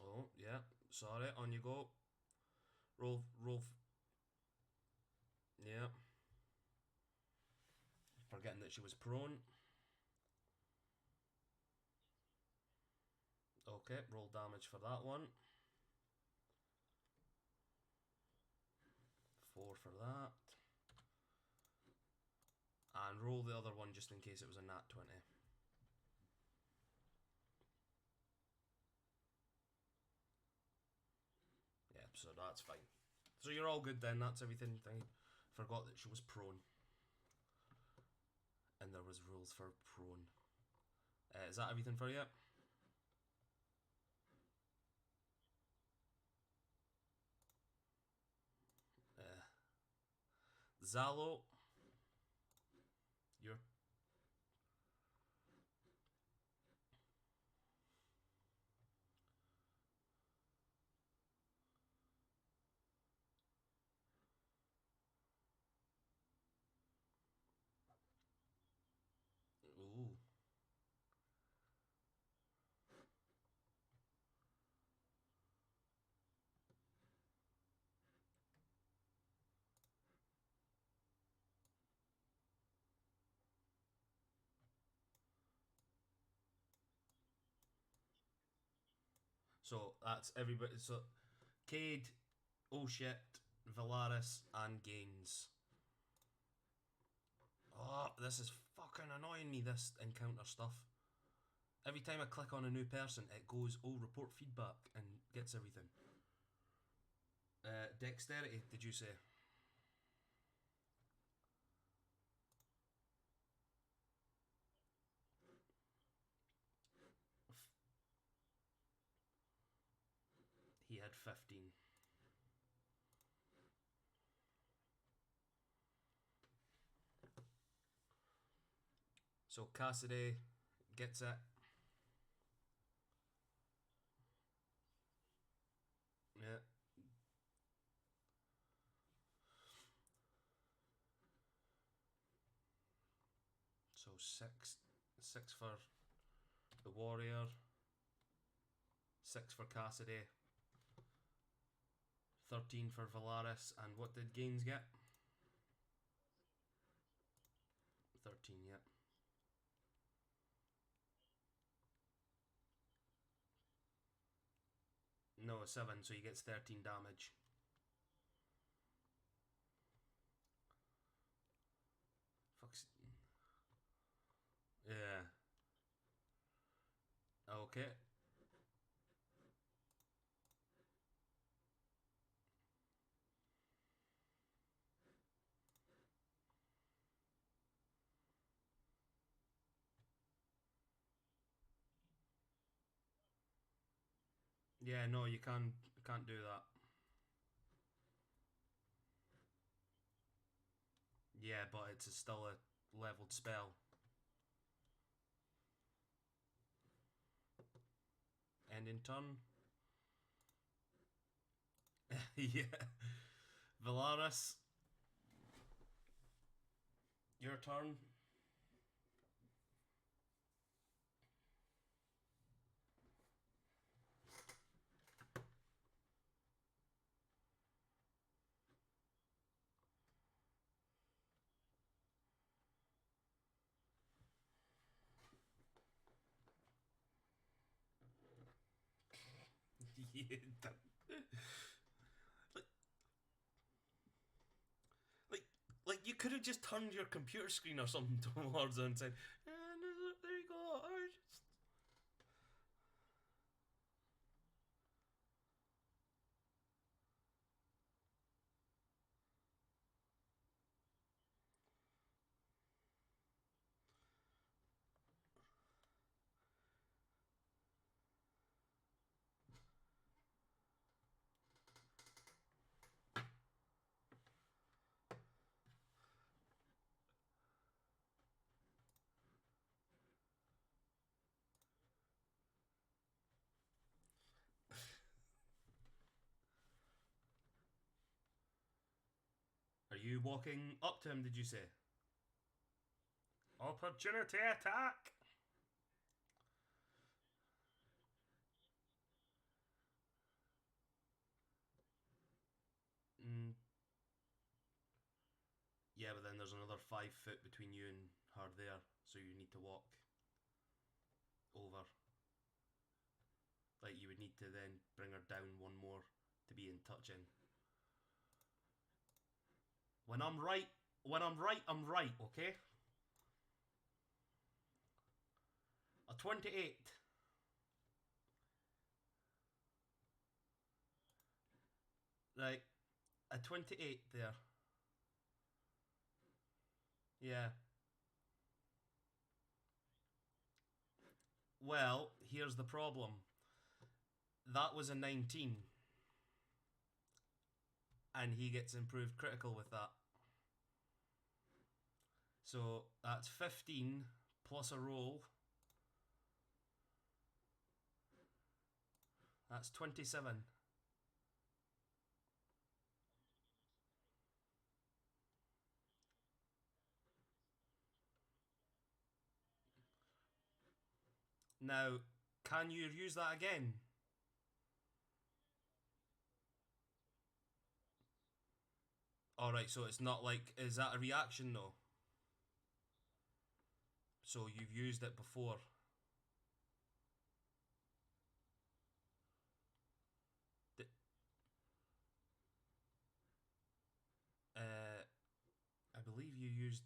Oh, yeah. Sorry, on you go. Roll, roll. Yeah. Forgetting that she was prone. Okay, roll damage for that one. 4 for that. And roll the other one just in case it was a nat 20. Yeah, so that's fine. So you're all good then, that's everything. I forgot that she was prone. And there was rules for prone. Is that everything for you? Zalo. You're... Ooh. So that's everybody. So Cade, oh shit, Valaris, and Gaines. Oh, this is fucking annoying me, this encounter stuff. Every time I click on a new person, it goes, oh, report feedback, and gets everything. Dexterity, did you say? He had 15. So Cassidy gets it. Yeah. So six for the warrior, 6 for Cassidy, 13 for Valaris, and what did Gaines get? 13, yeah. No, 7, so he gets 13 damage. Fuck's... Yeah. Okay. Yeah, no, you can't do that. Yeah, but it's still a leveled spell. And in turn. Yeah. Valaris. Your turn. Yeah, like, like, like you could have just turned your computer screen or something towards her and said, "There you go." Are you walking up to him? Did you say? Opportunity attack. Yeah, but then there's another 5 foot between you and her there, so you need to walk over. Like, you would need to then bring her down one more to be in touching. When I'm right, I'm right, okay? A 28. Right, a 28 there. Yeah. Well, here's the problem. That was a 19. And he gets improved critical with that. So that's 15 plus a roll. That's 27. Now, can you use that again? Alright, so it's not like... Is that a reaction though? So you've used it before. I believe you used...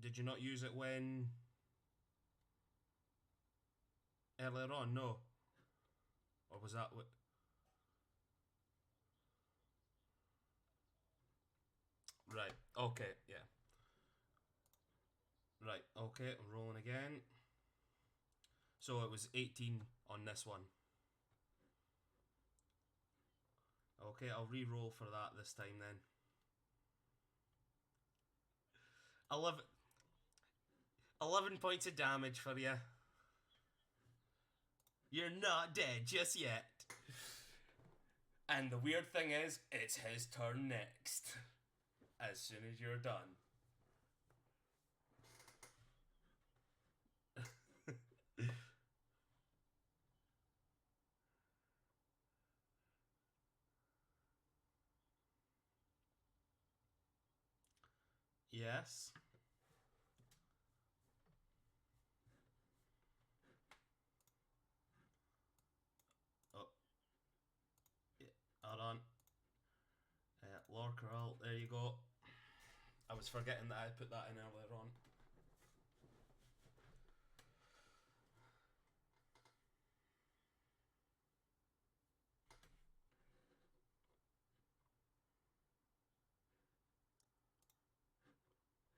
Did you not use it when... Earlier on? No. Or was that what... Right, okay, yeah. Right, okay, I'm rolling again. So it was 18 on this one. Okay, I'll re-roll for that this time then. 11 points of damage for you. You're not dead just yet. And the weird thing is, it's his turn next. As soon as you're done. Yes. Oh. Yeah, hold on. Lorcarl, there you go. I was forgetting that I put that in earlier on.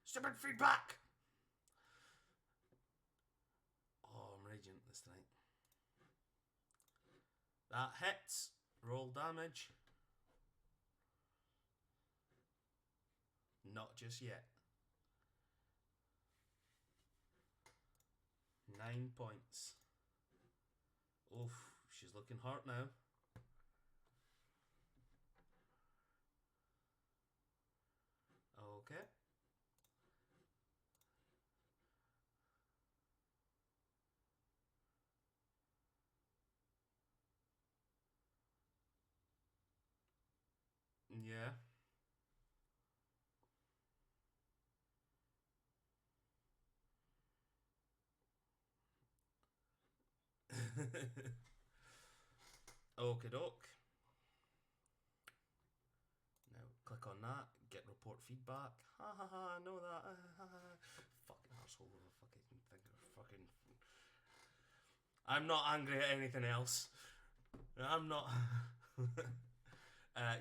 Stupid feedback! Oh, I'm raging this tonight. That hits. Roll damage. Not just yet. 9 points. Oof, she's looking hurt now. Okay. Yeah. Okie doke. Now click on that, get report feedback. Ha ha ha, know that. Fucking arsehole with a fucking finger. Fucking. I'm not angry at anything else. I'm not.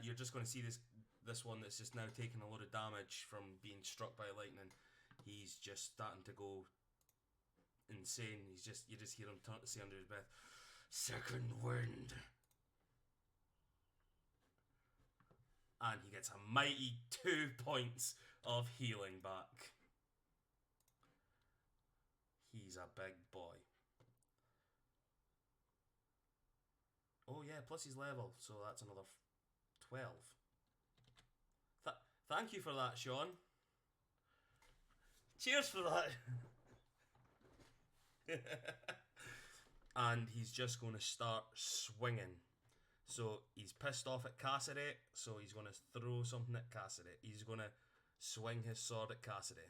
You're just going to see this one that's just now taking a load of damage from being struck by lightning. He's just starting to go insane. You just hear him say under his breath, "Second wind." And he gets a mighty 2 points of healing back. He's a big boy. Oh yeah, plus his level, so that's another 12. Thank you for that, Sean. Cheers for that. And he's just going to start swinging. So he's pissed off at Cassidy, so he's going to throw something at Cassidy. He's going to swing his sword at Cassidy.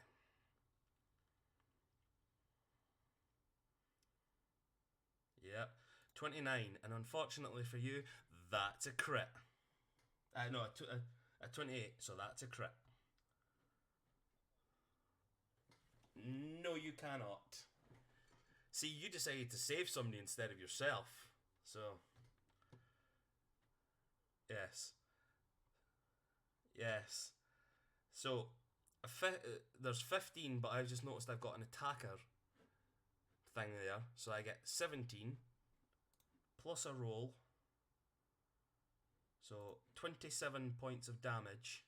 Yep. 29, and unfortunately for you, that's a crit. No, a 28, so that's a crit. No, you cannot. See, you decided to save somebody instead of yourself. So, yes. Yes. So, there's 15, but I've just noticed I've got an attacker thing there. So I get 17 plus a roll. So 27 points of damage.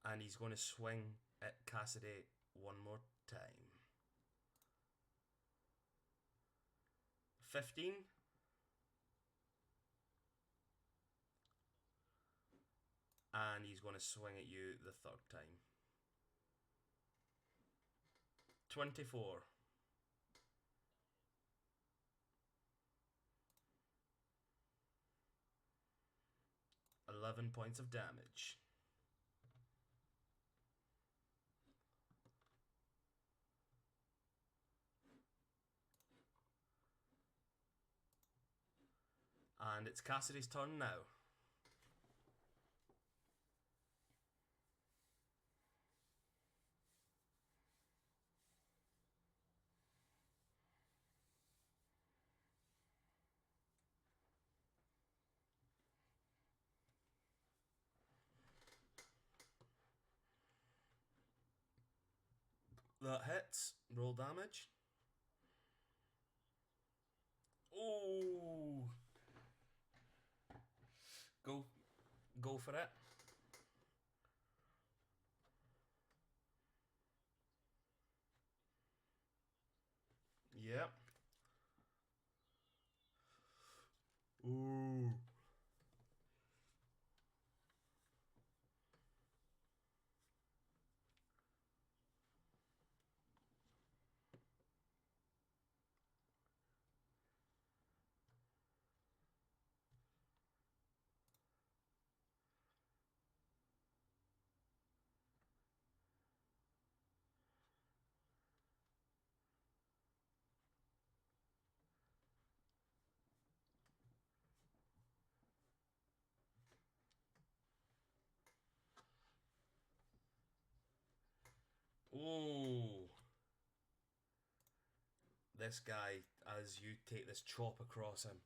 And he's going to swing at Cassidy one more time. 15. And he's going to swing at you the third time. 24. 11 points of damage. And it's Cassidy's turn now. That hits. Roll damage. Oh! Go for it. Yep. Ooh. Ooh. This guy, as you take this chop across him,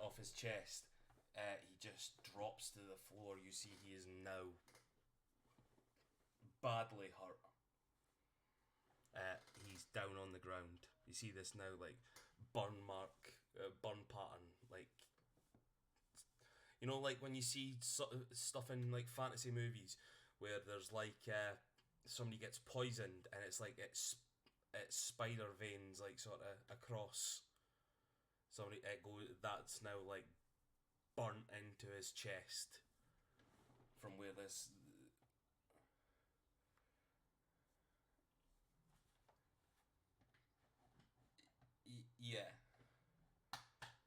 off his chest, he just drops to the floor. You see he is now badly hurt. He's down on the ground. You see this now, like, burn mark, burn pattern, like, you know, like when you see stuff in like fantasy movies where there's like somebody gets poisoned and it's like it's spider veins like sort of across somebody. It goes, that's now like burnt into his chest from where this. Yeah,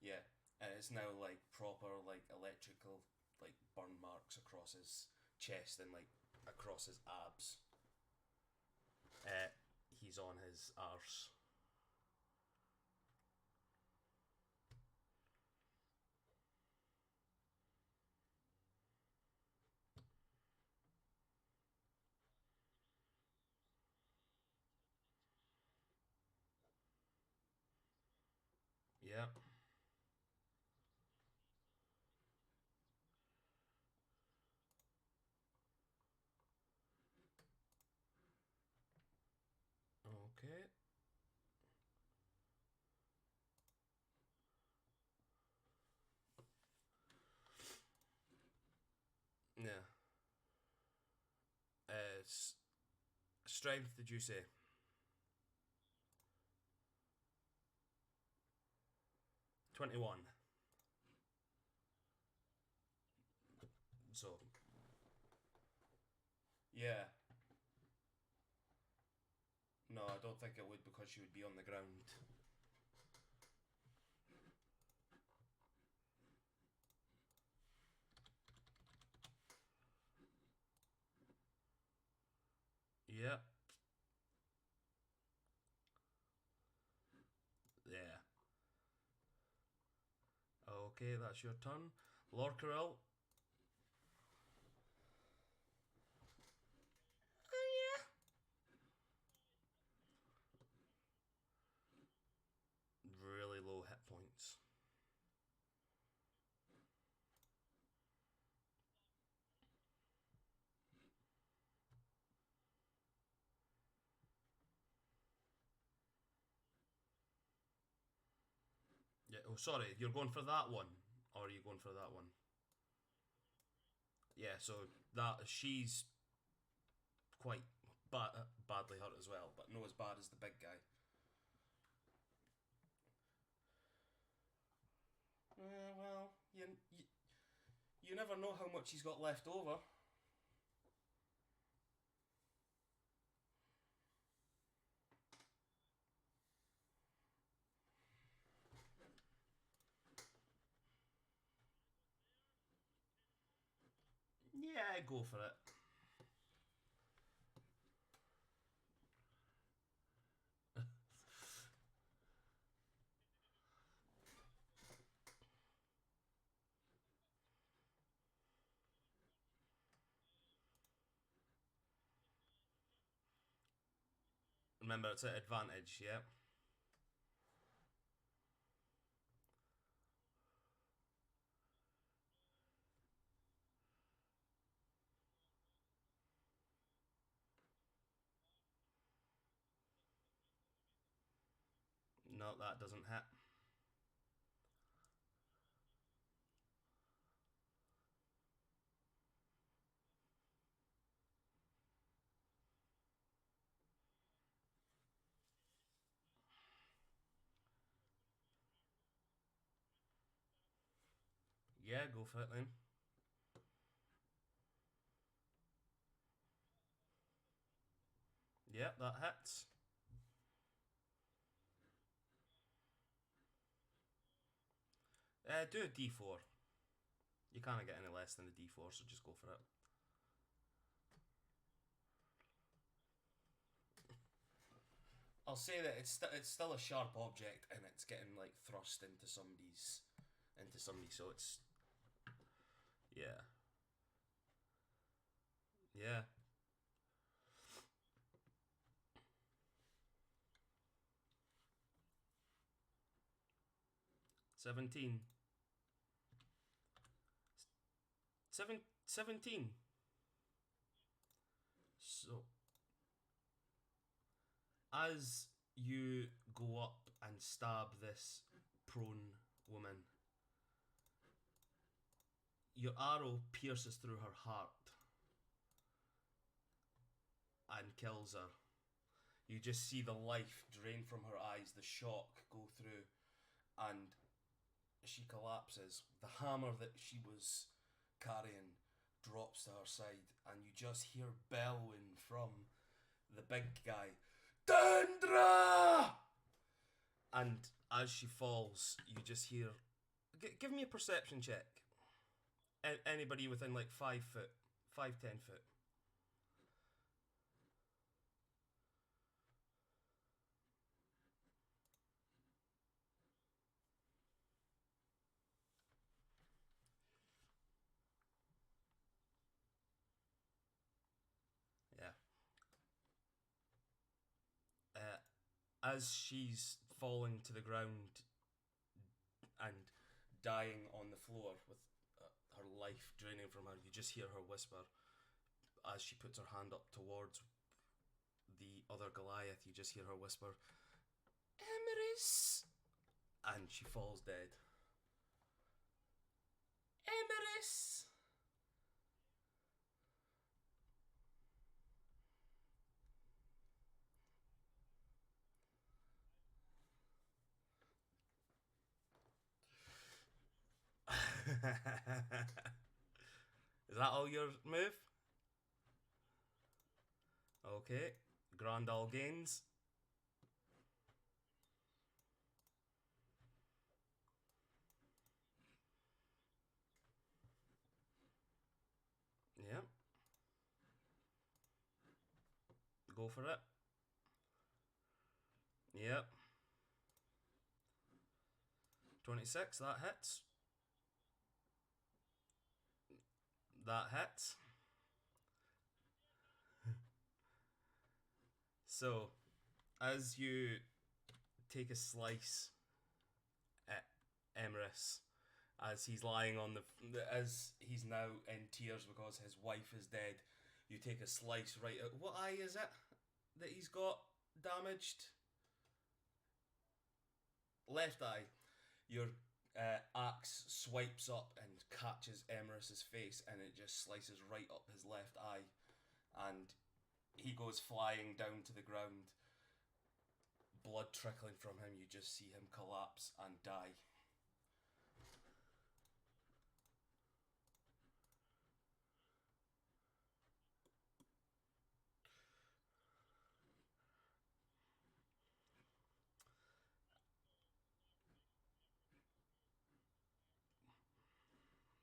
yeah, and it's now like proper like electrical like burn marks across his chest and like across his abs. Uh, he's on his arse. Yeah. Okay. Yeah. Strength, did you say? 21. So, yeah. No, I don't think it would because she would be on the ground. Yep. Yeah. Okay, that's your turn. Lorcaril. Yeah. Really low hit points. Yeah. Oh, sorry. You're going for that one, or are you going for that one? Yeah. So that she's quite badly hurt as well, but no as bad as the big guy. Well, you never know how much he's got left over. Yeah, go for it. Remember, it's at advantage, yeah? No, that doesn't hit. Yeah, go for it then. Yep, that hits. Do a d4. You can't get any less than a d4, so just go for it. I'll say that it's still a sharp object and it's getting like thrust into somebody's so it's yeah. Yeah. 17. 17. So as you go up and stab this prone woman, your arrow pierces through her heart and kills her. You just see the life drain from her eyes, the shock go through, and she collapses. The hammer that she was carrying drops to her side, and you just hear bellowing from the big guy, Dendra! And as she falls, you just hear. Give me a perception check. Anybody within like 5 foot, 5-10 foot. Yeah. As she's falling to the ground and dying on the floor with her life draining from her, you just hear her whisper as she puts her hand up towards the other Goliath. You just hear her whisper, Emerys! And she falls dead. Emerys! Is that all your move? Okay. Grandal gains. Go for it. Yep. 26, that hits. That hits. So, as you take a slice at Emrys, as he's lying on as he's now in tears because his wife is dead, you take a slice right out. What eye is it that he's got damaged? Left eye. Your axe swipes up and catches Emrys's face, and it just slices right up his left eye, and he goes flying down to the ground. Blood trickling from him, you just see him collapse and die.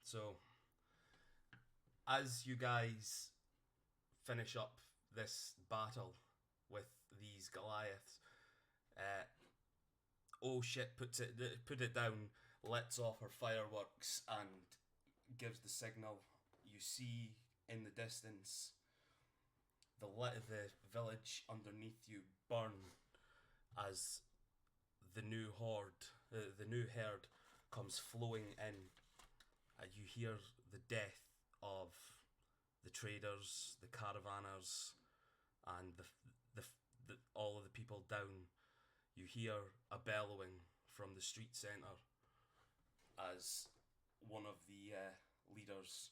So, as you guys finish up this battle with these Goliaths, oh shit put it down, lets off her fireworks and gives the signal. You see in the distance the village underneath you burn as the new herd comes flowing in. You hear the death of the traders, the caravanners, and the all of the people down. You hear a bellowing from the street centre as one of the leaders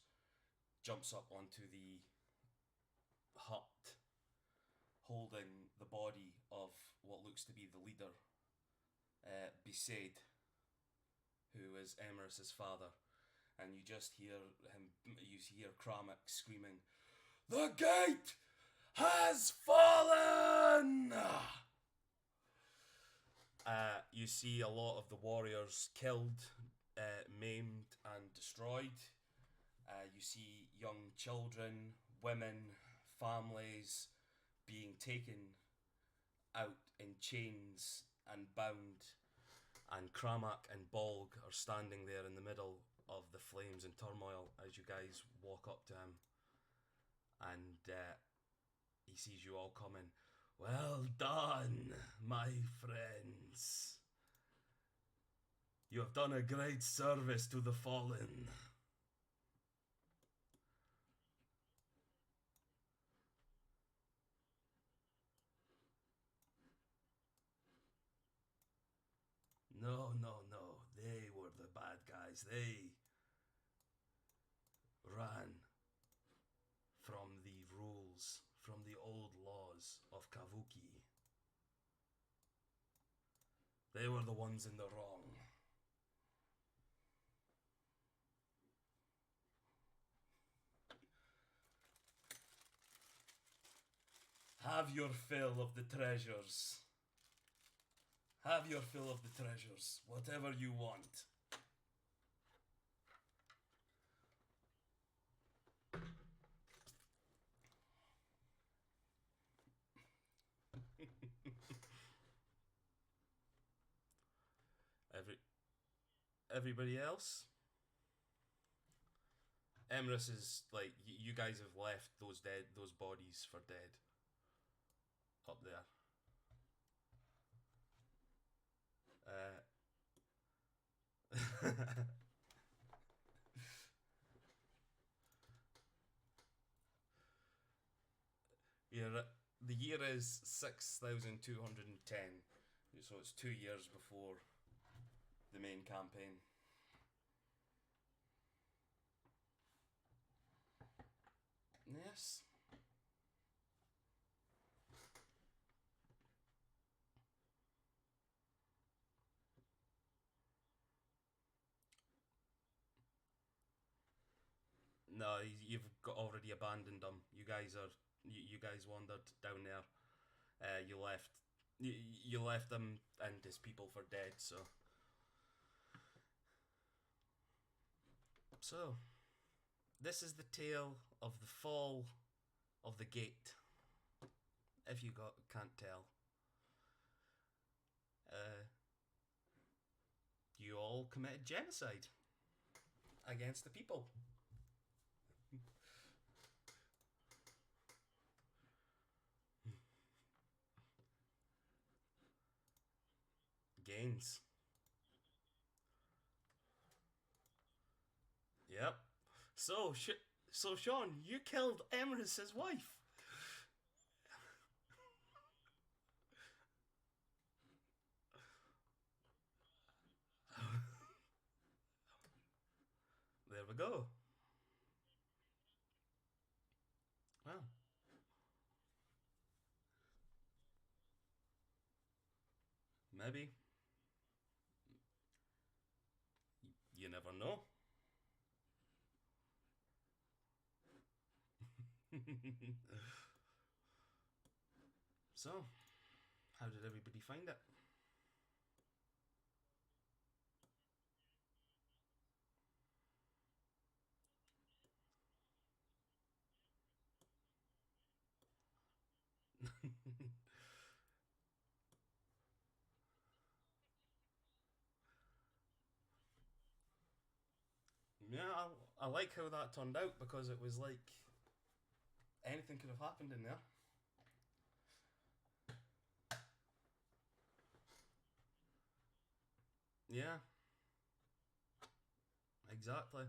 jumps up onto the hut holding the body of what looks to be the leader, Besaid, who is Emrys's father. And you just hear Kramak screaming, "The gate has fallen!" You see a lot of the warriors killed, maimed and destroyed. You see young children, women, families being taken out in chains and bound. And Kramak and Bolg are standing there in the middle of the flames and turmoil as you guys walk up to him, and he sees you all coming. "Well done, my friends. You have done a great service to the fallen." No, they were the bad guys. They ran from the rules, from the old laws of Kavuki. They were the ones in the wrong. Have your fill of the treasures. Have your fill of the treasures, whatever you want. Everybody else? Emrys is like, you guys have left those bodies for dead up there. Yeah, the year is 6210, so it's 2 years before the main campaign. Yes. No, you've already abandoned them. You guys wandered down there. You left them and his people for dead. So this is the tale of the fall of the gate. if you can't tell. You all committed genocide against the people. Gains. Yep. So Sean, you killed Emrys's wife. There we go. Well, maybe. You never know. So, how did everybody find it? Yeah, I like how that turned out because it was like anything could have happened in there. Yeah, exactly.